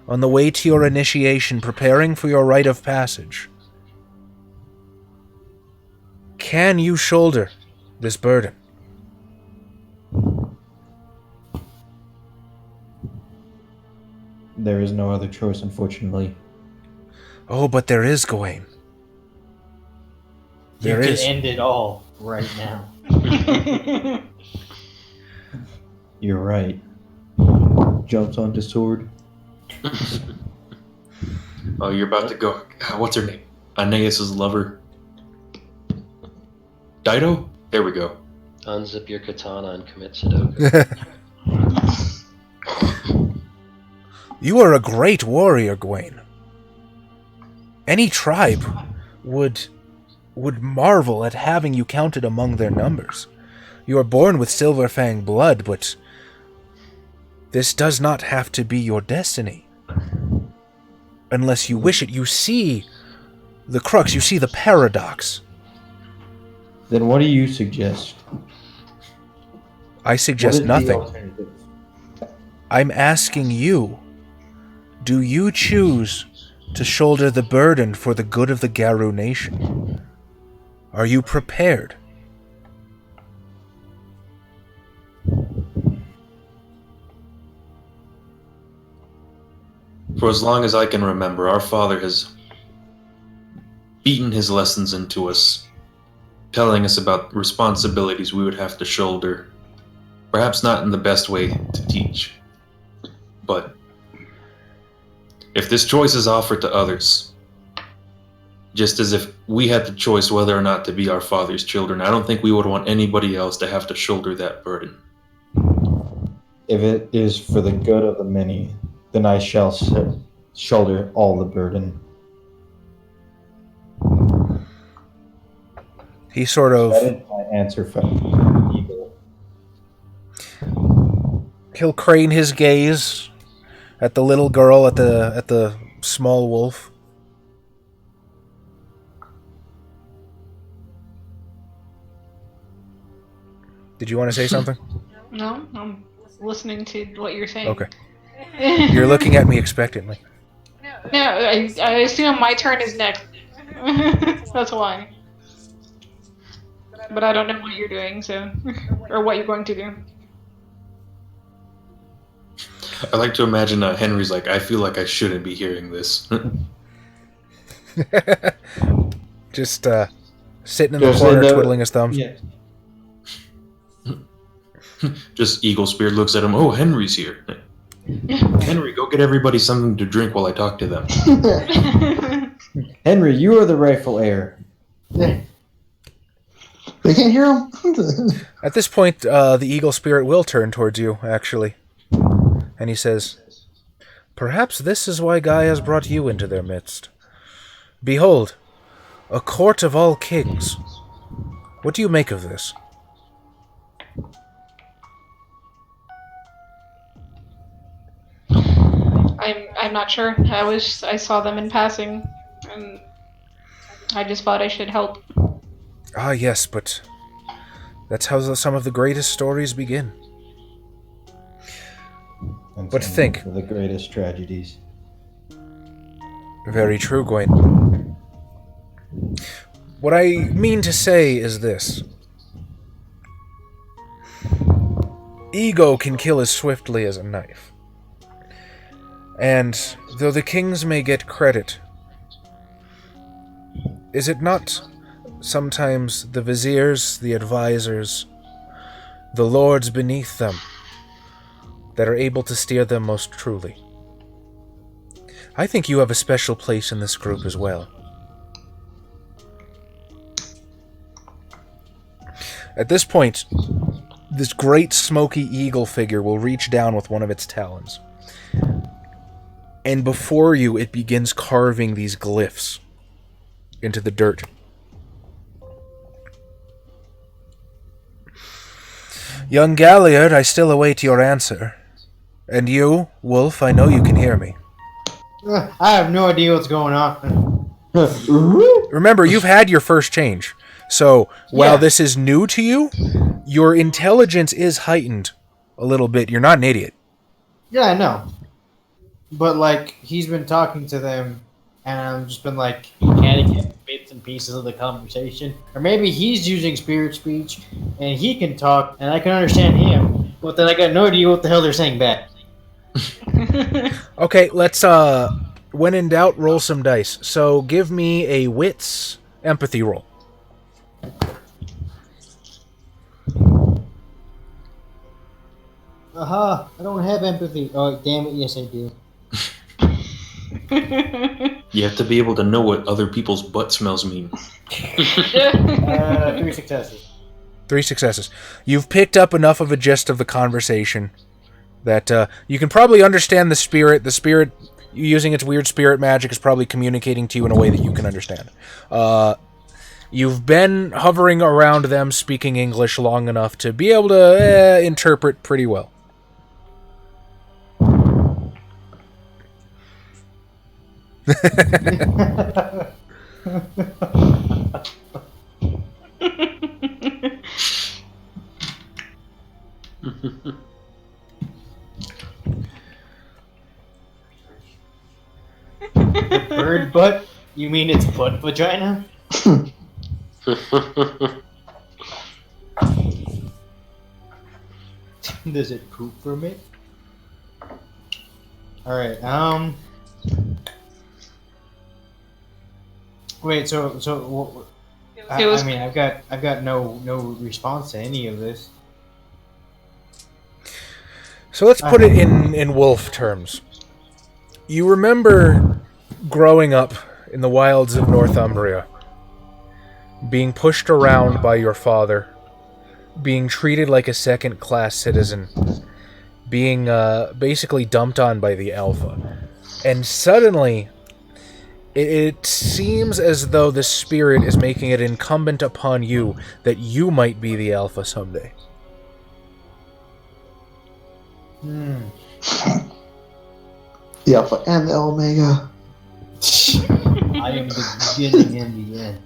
on the way to your initiation, preparing for your rite of passage, can you shoulder this burden? There is no other choice, unfortunately. Oh, but there is, Gawain. There you is. can end it all right now. You're right. Jumps onto sword. Oh, you're about to go. What's her name? Aeneas's lover. Dido? There we go. Unzip your katana and commit Sudoku. You are a great warrior, Gawain. Any tribe would marvel at having you counted among their numbers. You are born with Silver Fang blood, but this does not have to be your destiny. Unless you wish it. You see the crux, you see the paradox. Then what do you suggest? I suggest What is the nothing. alternative? I'm asking you, do you choose to shoulder the burden for the good of the Garou nation? Are you prepared? For as long as I can remember, our father has beaten his lessons into us, telling us about responsibilities we would have to shoulder. Perhaps not in the best way to teach. But if this choice is offered to others, just as if we had the choice whether or not to be our father's children, I don't think we would want anybody else to have to shoulder that burden. If it is for the good of the many, then I shall shoulder all the burden. He sort of... That is my answer for evil. He'll crane his gaze at the little girl at the small wolf. Did you want to say something? No, I'm listening to what you're saying. Okay. You're looking at me expectantly. No, I assume my turn is next. That's why. But I don't know what you're doing, so... or what you're going to do. I like to imagine Henry's like, I feel like I shouldn't be hearing this. Just sitting in the corner twiddling his thumbs. Yeah. Just Eagle Spirit looks at him, oh, Henry's here. Henry, go get everybody something to drink while I talk to them. Henry, you are the rightful heir. They can't hear him. At this point, the eagle spirit will turn towards you, actually. And he says, "Perhaps this is why Gaia has brought you into their midst. Behold, a court of all kings. What do you make of this?" I'm not sure. I saw them in passing, and I just thought I should help. Ah, yes, but that's how some of the greatest stories begin. And But some think. of the greatest tragedies. Very true, Gwen. What I mean to say is this. Ego can kill as swiftly as a knife. And though the kings may get credit, is it not sometimes the viziers, the advisors, the lords beneath them that are able to steer them most truly? I think you have a special place in this group as well. At this point, this great smoky eagle figure will reach down with one of its talons. And before you, it begins carving these glyphs into the dirt. Young Galliard, I still await your answer. And you, Wolf, I know you can hear me. I have no idea what's going on. Remember, you've had your first change. So, while Yeah. this is new to you, your intelligence is heightened a little bit. You're not an idiot. Yeah, I know. But, like, he's been talking to them, and I've just been like, can he get bits and pieces of the conversation? Or maybe he's using spirit speech, and he can talk, and I can understand him, but then I got no idea what the hell they're saying back. Okay, let's, when in doubt, roll some dice. So, give me a wits empathy roll. Aha, I don't have empathy. Oh, damn it, yes I do. You have to be able to know what other people's butt smells mean. 3 successes. 3 successes. You've picked up enough of a gist of the conversation that you can probably understand the spirit. The spirit, using its weird spirit magic, is probably communicating to you in a way that you can understand. You've been hovering around them speaking English long enough to be able to interpret pretty well. Bird butt? You mean it's butt vagina? Does it poop from it? Alright, wait, so I mean, I've got no response to any of this. So let's put it in wolf terms. You remember growing up in the wilds of Northumbria, being pushed around by your father, being treated like a second-class citizen, being basically dumped on by the Alpha. And suddenly, it seems as though the spirit is making it incumbent upon you that you might be the Alpha someday. The Alpha and the Omega. I am the beginning and the end.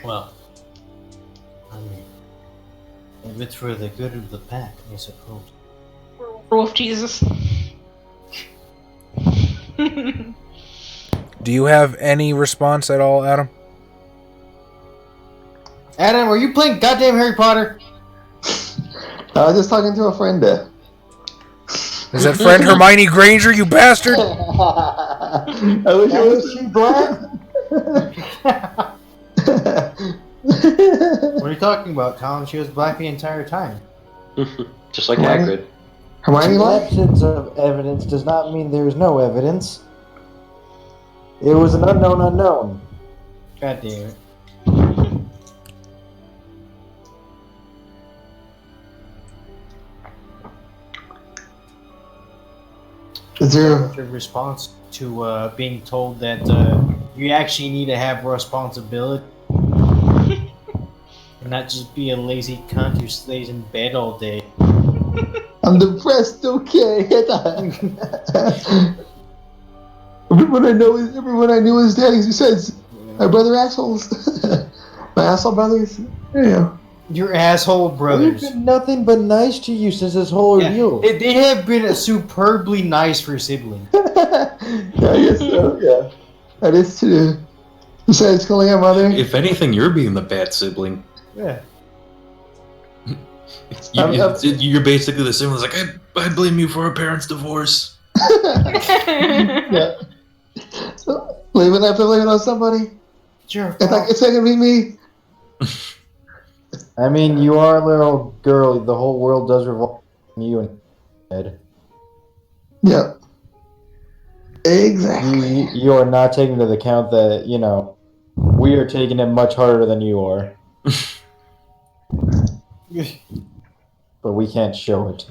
Well, I mean, if it's for the good of the pack, I suppose. Wolf Jesus. Do you have any response at all, Adam? Adam, are you playing goddamn Harry Potter? I was just talking to a friend there. Is that friend Hermione Granger, you bastard? I wish it was she black. What are you talking about, Tom? She was black the entire time. Just like Hermione? Hagrid. Hermione The lied? absence of evidence does not mean there is no evidence. It was an unknown unknown. God damn it. Is there... The response to being told that you actually need to have responsibility and not just be a lazy cunt who stays in bed all day. I'm depressed, okay? everyone I knew is dead besides my brother assholes. My asshole brothers. There you go. Your asshole We've brothers. been nothing but nice to you since this whole ordeal. They have been superbly nice for siblings. Yeah, I guess so, yeah. That is true. Besides calling our mother. If anything, you're being the bad sibling. Yeah. You're basically the sibling that's like, I blame you for our parents' divorce. Yeah. So, I have to blame it on somebody. Sure. It's not gonna be me. I mean, you are a little girl. The whole world does revolve around you and Ed. Yeah. Exactly. You are not taking into account that, we are taking it much harder than you are. But we can't show it.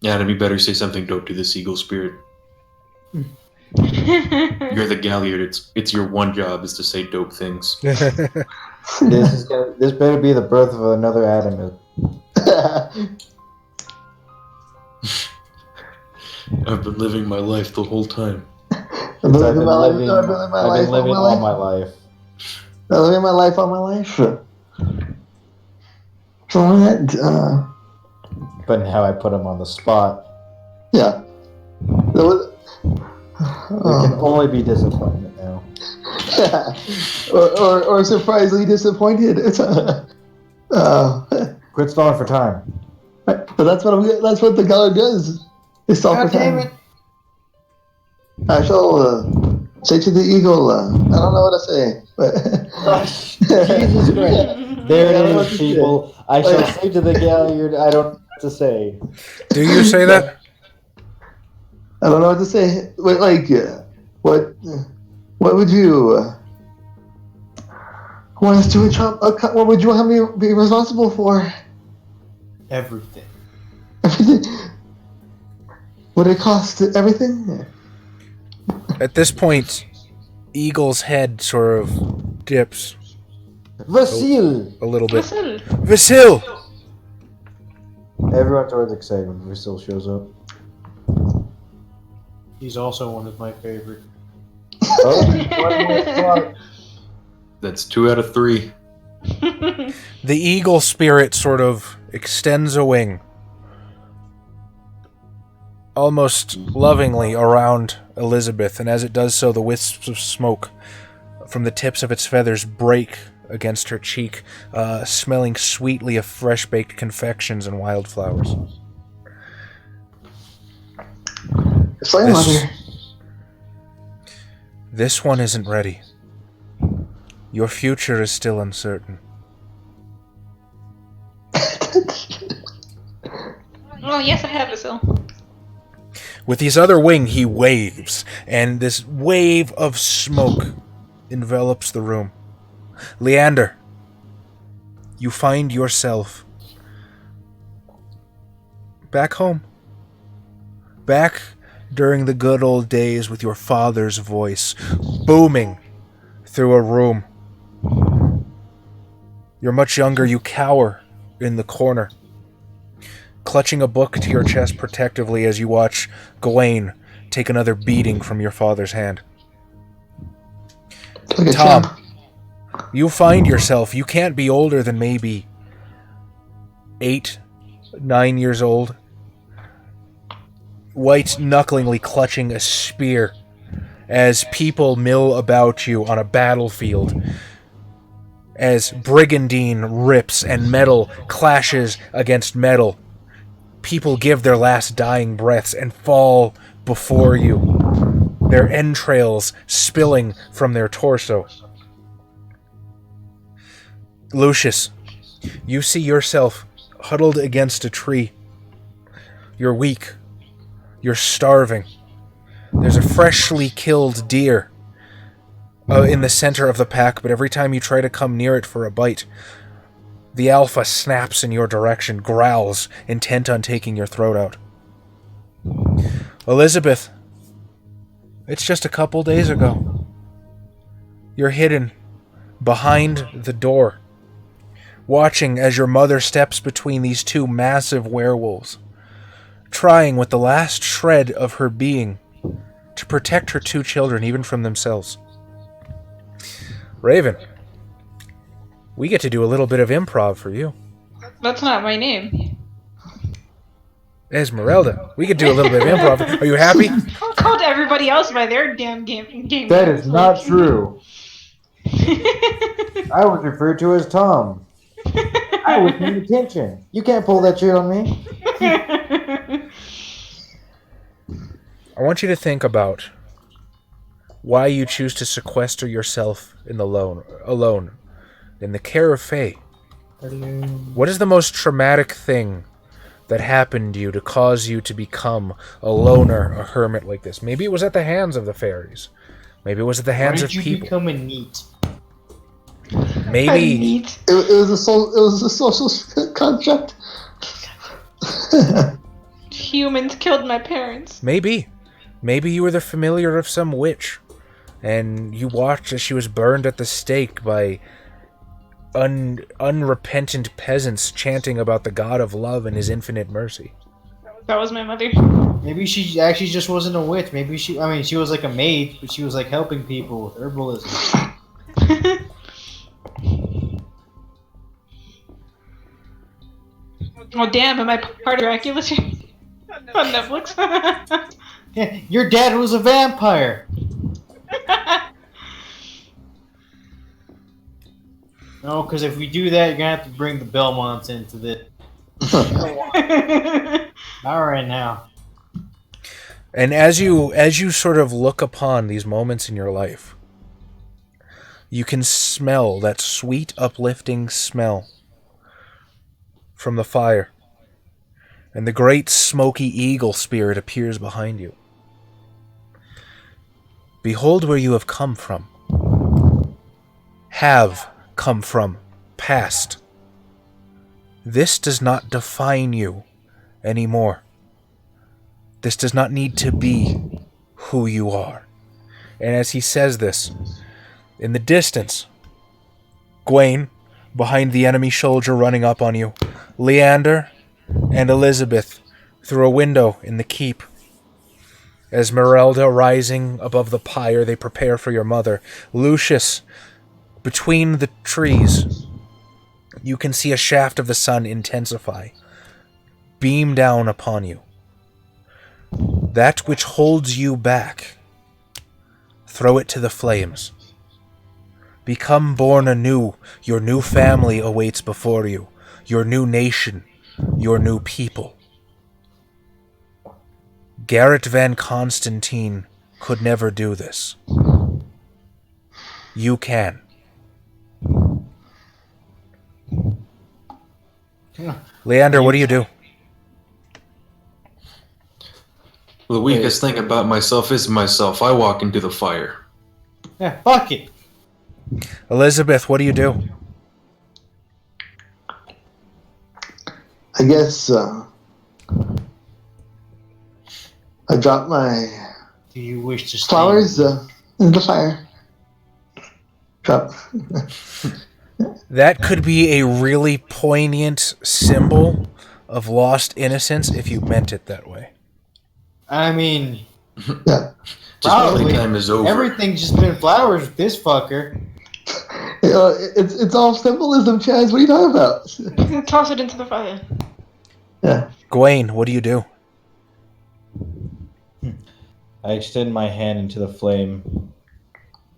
Adam, you better say something dope to this eagle spirit. You're the Galliard. It's your one job is to say dope things. This better be the birth of another Adam. I've been living my life the whole time. I've been living all my life. I'm living my life all my life. So that, But now I put him on the spot. yeah. We can only be disappointed now. or surprisingly disappointed. Quit stalling for time. But that's what the color does. It's stall for time. Damn it. I shall say to the eagle, I don't know what to say, but Jesus Christ. There it is, people. I shall say to the Galliard, I don't know what to say. Do you say that? I don't know what to say. But what would you want us to what would you have me be responsible for? Everything. Everything? Would it cost everything? At this point, Eagle's head sort of dips Vasil! a little bit. Vasil. Vasil! Everyone's always excited when Vasil shows up. He's also one of my favorite. Oh, one more spot. That's 2 out of 3. The eagle spirit sort of extends a wing, almost lovingly, around Elizabeth, and as it does so, the wisps of smoke from the tips of its feathers break against her cheek, smelling sweetly of fresh-baked confections and wildflowers. Explain, mother. This one isn't ready. Your future is still uncertain. Oh, yes, I have Vasil. With his other wing, he waves, and this wave of smoke envelops the room. Leander, you find yourself back home. Back during the good old days with your father's voice booming through a room. You're much younger, you cower in the corner, clutching a book to your chest protectively as you watch Gawain take another beating from your father's hand. Like a Tom, champ. you find yourself, you can't be older than maybe 8, 9 years old, white-knucklingly clutching a spear as people mill about you on a battlefield, as brigandine rips and metal clashes against metal. People give their last dying breaths and fall before you, their entrails spilling from their torso. Lucius, you see yourself huddled against a tree. You're weak. You're starving. There's a freshly killed deer in the center of the pack, but every time you try to come near it for a bite, the alpha snaps in your direction, growls, intent on taking your throat out. Elizabeth, it's just a couple days ago. You're hidden behind the door, watching as your mother steps between these two massive werewolves, trying with the last shred of her being to protect her two children even from themselves. Raven, we get to do a little bit of improv for you. That's not my name. Esmeralda, we could do a little bit of improv. Are you happy? I called everybody else by their damn game. That is not true. I was referred to as Tom. I was paying attention. You can't pull that shit on me. I want you to think about why you choose to sequester yourself alone in the care of Faye. What is the most traumatic thing that happened to you to cause you to become a loner, a hermit like this? Maybe it was at the hands of the fairies. Maybe it was at the hands of people. Why did you become a neat? Maybe It was a social construct. Humans killed my parents. Maybe you were the familiar of some witch, and you watched as she was burned at the stake by unrepentant peasants chanting about the God of love and his infinite mercy. That was my mother. Maybe she actually just wasn't a witch. Maybe she was like a maid, but she was like helping people with herbalism. Oh damn, am I part of Dracula series? On Netflix? Yeah, your dad was a vampire. No, because if we do that, you're gonna have to bring the Belmonts into this. Not right now. And as you sort of look upon these moments in your life, you can smell that sweet, uplifting smell from the fire. And the great smoky eagle spirit appears behind you. Behold where you have come from. Have come from. Past. This does not define you anymore. This does not need to be who you are. And as he says this, in the distance, Gawain, behind the enemy soldier running up on you, Leander and Elizabeth through a window in the keep. Esmeralda rising above the pyre, they prepare for your mother. Lucius, between the trees, you can see a shaft of the sun intensify, beam down upon you. That which holds you back, throw it to the flames. Become born anew. Your new family awaits before you. Your new nation. Your new people. Garrett Van Constantine could never do this. You can. Leander, what do you do? The weakest thing about myself is myself. I walk into the fire. Yeah, fuck it. Elizabeth, what do you do? I guess I dropped my Do you wish to stay? flowers in the fire. Drop. That could be a really poignant symbol of lost innocence if you meant it that way. I mean, Yeah. Just probably. playtime is over. Everything's just been flowers with this fucker. It's all symbolism, Chaz. What are you talking about? Toss it into the fire. Yeah. Gawain, what do you do? I extend my hand into the flame.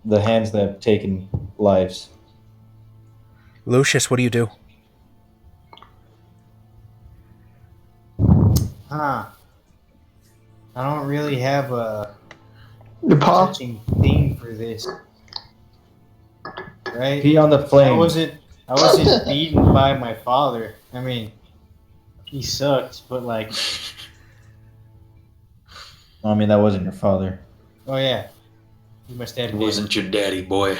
The hands that have taken lives. Lucius, what do you do? Huh. I don't really have a Your paw. touching thing for this. Right? Pee on the That flame. wasn't I wasn't beaten by my father. I mean, he sucked, but like, I mean, that wasn't your father. oh yeah, he must have It been. wasn't your daddy, boy.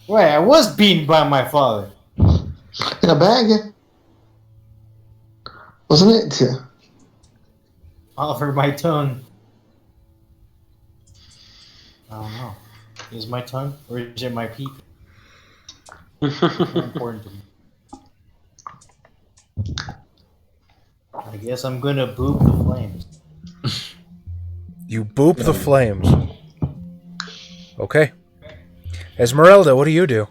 Wait, I was beaten by my father. In a bag. Wasn't it? Over my tongue. I don't know. Is my tongue or is it my peep? More important to me. I guess I'm gonna boop the flames. You boop the flames. Okay. Esmeralda, what do you do?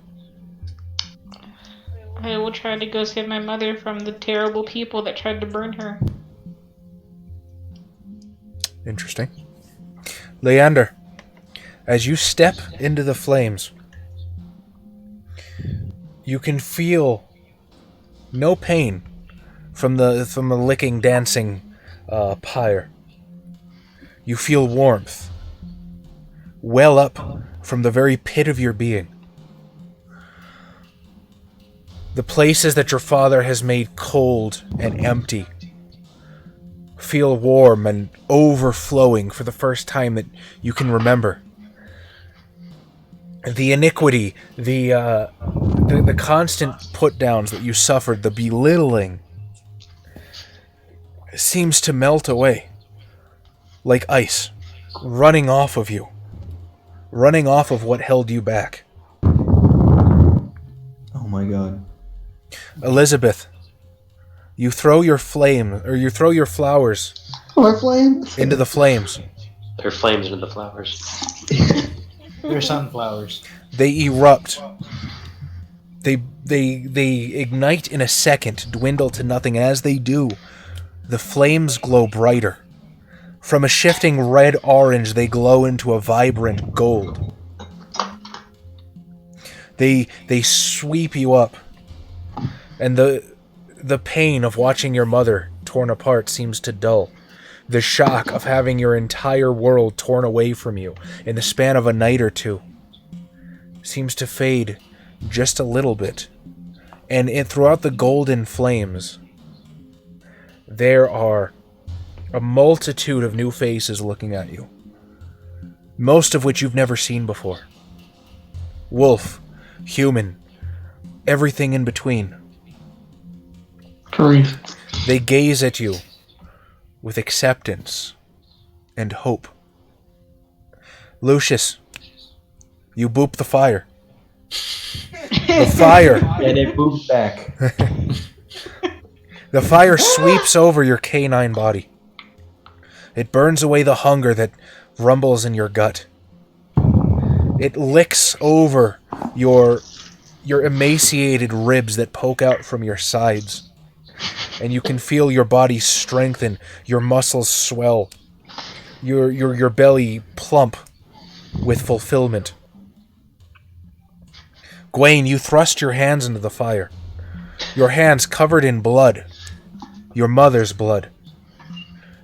I will try to go save my mother from the terrible people that tried to burn her. Interesting. Leander, as you step into the flames, you can feel no pain from the licking, dancing pyre. You feel warmth well up from the very pit of your being. The places that your father has made cold and empty feel warm and overflowing for the first time that you can remember. The iniquity, the constant put-downs that you suffered, the belittling, seems to melt away like ice, running off of you, running off of what held you back. Oh my god. Elizabeth, you throw your flowers My flame. into the flames. There are flames into the flowers. They're sunflowers. They erupt. They ignite in a second, dwindle to nothing, and as they do, the flames glow brighter. From a shifting red-orange, they glow into a vibrant gold. They sweep you up, and the pain of watching your mother torn apart seems to dull. The shock of having your entire world torn away from you in the span of a night or two seems to fade just a little bit. And throughout the golden flames, there are a multitude of new faces looking at you, most of which you've never seen before. Wolf, human, everything in between. Grief. They gaze at you with acceptance and hope. Lucius, you boop the fire. The fire. And it booped back. The fire sweeps over your canine body. It burns away the hunger that rumbles in your gut. It licks over your emaciated ribs that poke out from your sides. And you can feel your body strengthen, your muscles swell, your belly plump with fulfillment. Gwaine, you thrust your hands into the fire. Your hands covered in blood, your mother's blood.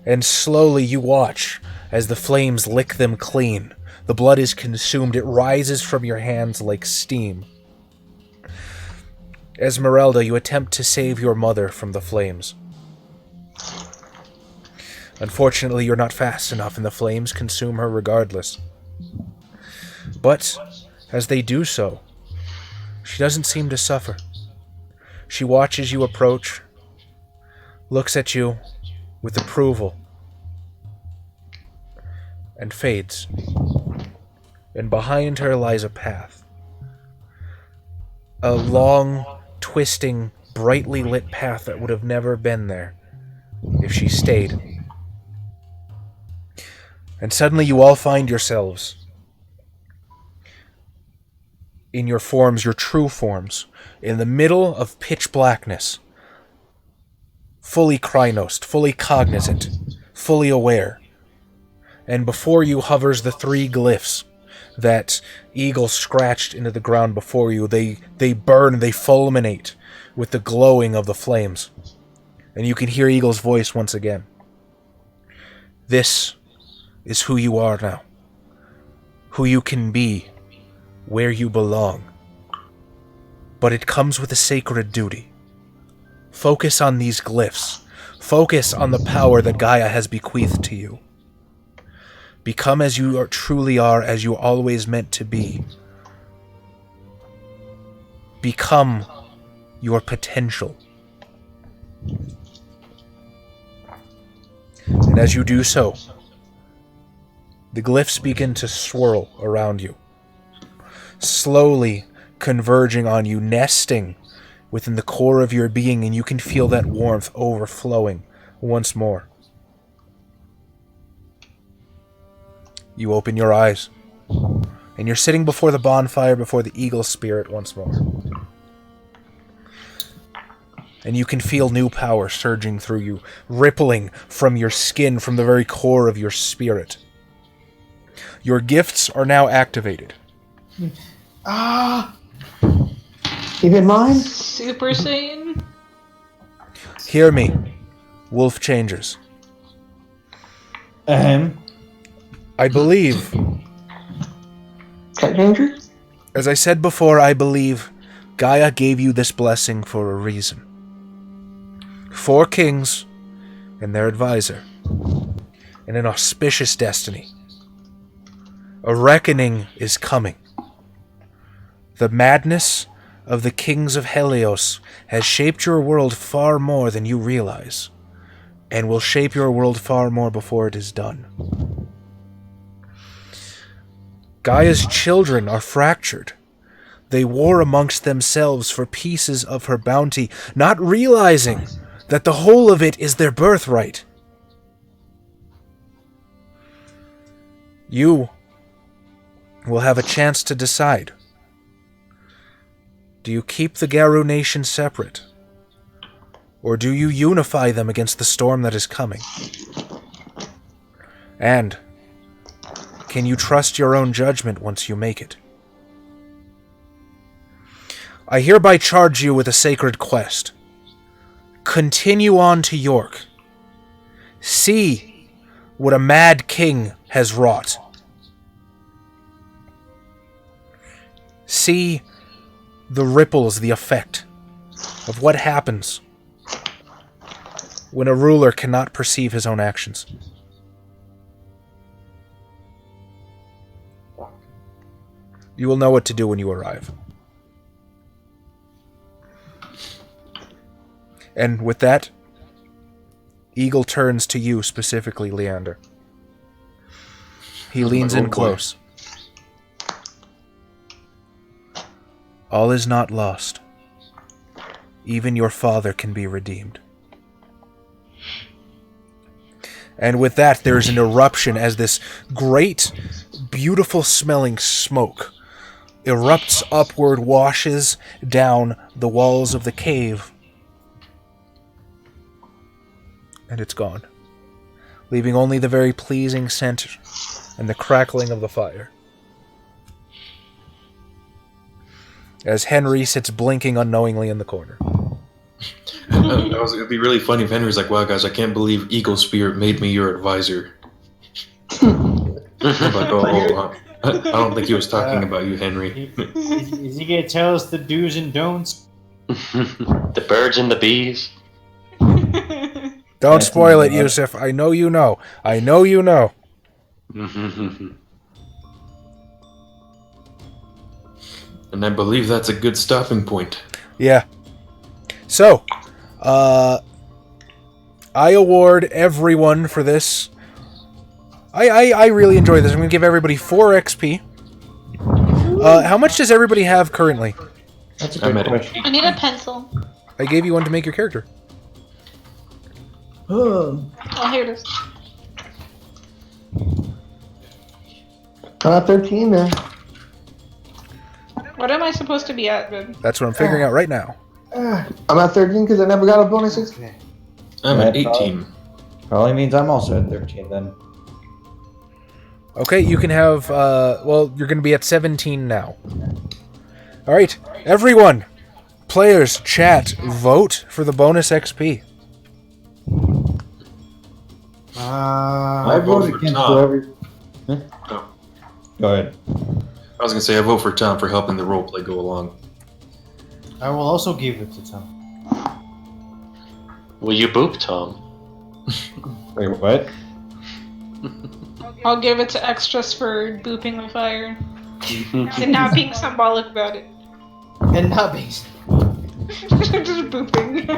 And slowly you watch as the flames lick them clean. The blood is consumed. It rises from your hands like steam. Esmeralda, you attempt to save your mother from the flames. Unfortunately, you're not fast enough, and the flames consume her regardless. But as they do so, she doesn't seem to suffer. She watches you approach, looks at you with approval, and fades. And behind her lies a path. A long, twisting, brightly lit path that would have never been there if she stayed. And suddenly you all find yourselves in your forms, your true forms, in the middle of pitch blackness, fully krynosed, fully cognizant, fully aware. And before you hovers the three glyphs that Eagle scratched into the ground before you. They burn, they fulminate with the glowing of the flames. And you can hear Eagle's voice once again. This is who you are now. Who you can be. Where you belong. but it comes with a sacred duty. Focus on these glyphs. Focus on the power that Gaia has bequeathed to you. Become as you truly are, as you always meant to be. Become your potential. And as you do so, the glyphs begin to swirl around you, slowly converging on you, nesting within the core of your being, and you can feel that warmth overflowing once more. You open your eyes, and you're sitting before the bonfire, before the eagle spirit once more. And you can feel new power surging through you, rippling from your skin, from the very core of your spirit. Your gifts are now activated. Even mine? Super Saiyan. Hear me, Wolf Changers. I believe, Cat changer? as I said before, I believe Gaia gave you this blessing for a reason. 4 kings and their advisor, and an auspicious destiny. A reckoning is coming. The madness of the kings of Helios has shaped your world far more than you realize, and will shape your world far more before it is done. Gaia's children are fractured. They war amongst themselves for pieces of her bounty, not realizing that the whole of it is their birthright. You will have a chance to decide. Do you keep the Garu nation separate? Or do you unify them against the storm that is coming? And can you trust your own judgment once you make it? I hereby charge you with a sacred quest. Continue on to York. See what a mad king has wrought. See the ripples, the effect of what happens when a ruler cannot perceive his own actions. You will know what to do when you arrive. And with that, Eagle turns to you specifically, Leander. He leans in close. All is not lost. Even your father can be redeemed. And with that, there is an eruption as this great, beautiful smelling smoke erupts upward, washes down the walls of the cave. And it's gone, leaving only the very pleasing scent and the crackling of the fire. As Henry sits blinking unknowingly in the corner. It'd be really funny if Henry's like, wow, guys, I can't believe Eagle Spirit made me your advisor. I'm like, I don't think he was talking about you, Henry. Is he going to tell us the do's and don'ts? The birds and the bees. Don't spoil it, Yusuf. I know you know. I know you know. And I believe that's a good stopping point. Yeah. So, I award everyone for this. I really enjoy this. I'm going to give everybody 4 XP. How much does everybody have currently? That's a good question. I need a pencil. I gave you one to make your character. Oh, here it is. I'm at 13 now. What am I supposed to be at, babe? That's what I'm figuring out right now. I'm at 13 because I never got a bonus. I'm at 18. Probably means I'm also at 13 then. Okay, you can have, well, you're going to be at 17 now. Alright, everyone, players, chat, vote for the bonus XP. I vote vote for against Tom. whoever. Oh. Go ahead. I was going to say, I vote for Tom for helping the roleplay go along. I will also give it to Tom. Will you boop, Tom? Wait, what? I'll give it to X just for booping the fire. And not being symbolic about it. And not being... Just booping.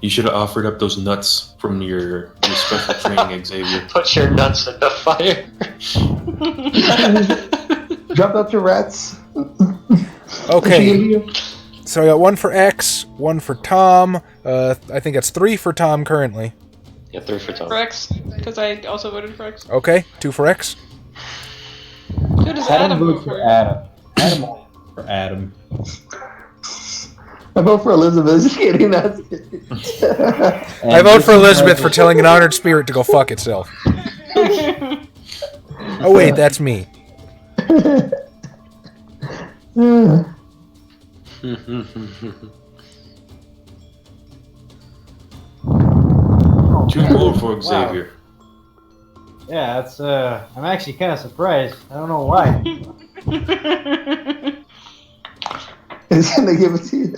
You should have offered up those nuts from your special training, Xavier. Put your nuts in the fire. Drop out your rats. Okay. So I got one for X, one for Tom. I think that's 3 for Tom currently. Yeah, 3 for Tom. For X, because I also voted for X. Okay, 2 for X. Who does Adam vote votes for? Adam. Adam for Adam. I vote for Elizabeth. Just kidding. That's I vote for Elizabeth for telling an honored spirit to go fuck itself. Oh wait, that's me. 2 more for Xavier. Yeah, that's, I'm actually kind of surprised. I don't know why. He's gonna give it to you.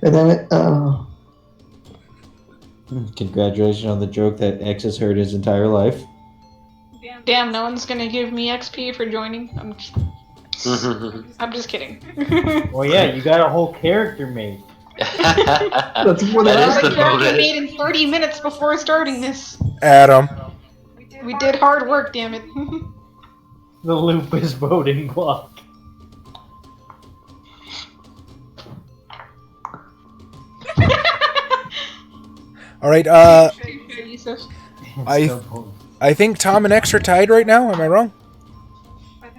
And then oh. Congratulations on the joke that X has heard his entire life. Damn, no one's gonna give me XP for joining. I'm just kidding. Well, yeah, you got a whole character made. That's more than That is I the character bonus. made in 30 minutes before starting this. Adam. We did hard work, damn it. The loop is voting block. All right. Yusuf. I think Tom and X are tied right now. Am I wrong?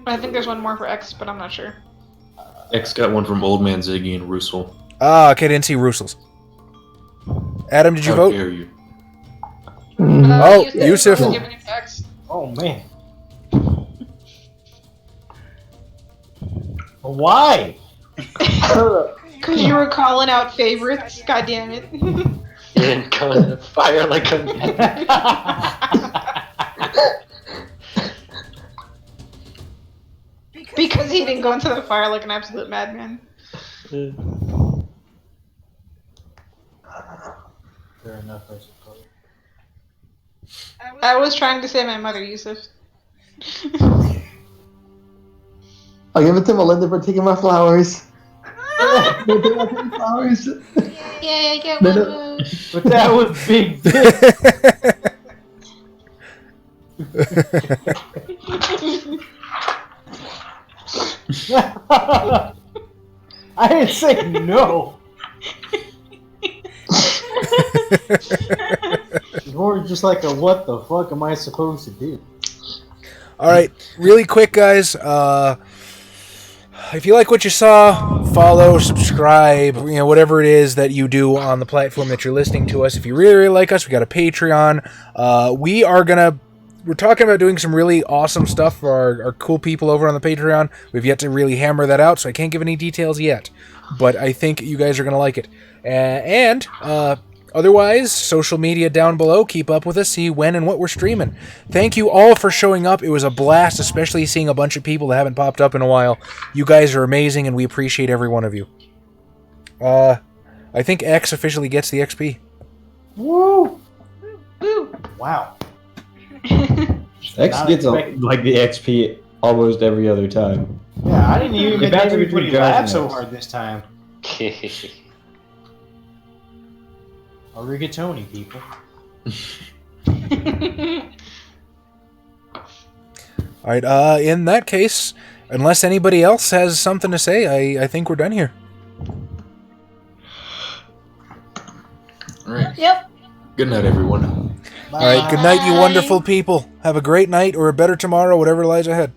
I think there's one more for X, but I'm not sure. X got one from Old Man Ziggy and Russell. Ah, okay. Didn't see Russel's. Adam, did you How vote? dare you? Oh, Yusuf. I'm giving it to X. Oh, man. Why? Because you were calling out favorites. God damn it. You didn't go in the fire like a man. Because he didn't go into the fire like an absolute madman. Fair enough, I suppose. I was trying to say my mother, Yusuf. I'll give it to Melinda for taking my flowers. Flowers. Yeah, I get No, one no. vote. But that was big dick. I didn't say no. Or just like a what the fuck am I supposed to do? All right, really quick, guys. If you like what you saw, follow, subscribe, whatever it is that you do on the platform that you're listening to us. If you really, really like us, we got a Patreon. We're talking about doing some really awesome stuff for our cool people over on the Patreon. We've yet to really hammer that out, so I can't give any details yet. But I think you guys are going to like it. And otherwise, social media down below. Keep up with us. See when and what we're streaming. Thank you all for showing up. It was a blast, especially seeing a bunch of people that haven't popped up in a while. You guys are amazing, and we appreciate every one of you. I think X officially gets the XP. Woo! Woo! Wow. X Not gets expecting- like the XP almost every other time. Yeah, I didn't even Get make back to everybody between laugh jars so and hard this time. A rigatoni, people. All right, in that case, unless anybody else has something to say, I think we're done here. All right. Yep. Good night, everyone. All right, good night, you Bye. wonderful people. Have a great night or a better tomorrow, whatever lies ahead.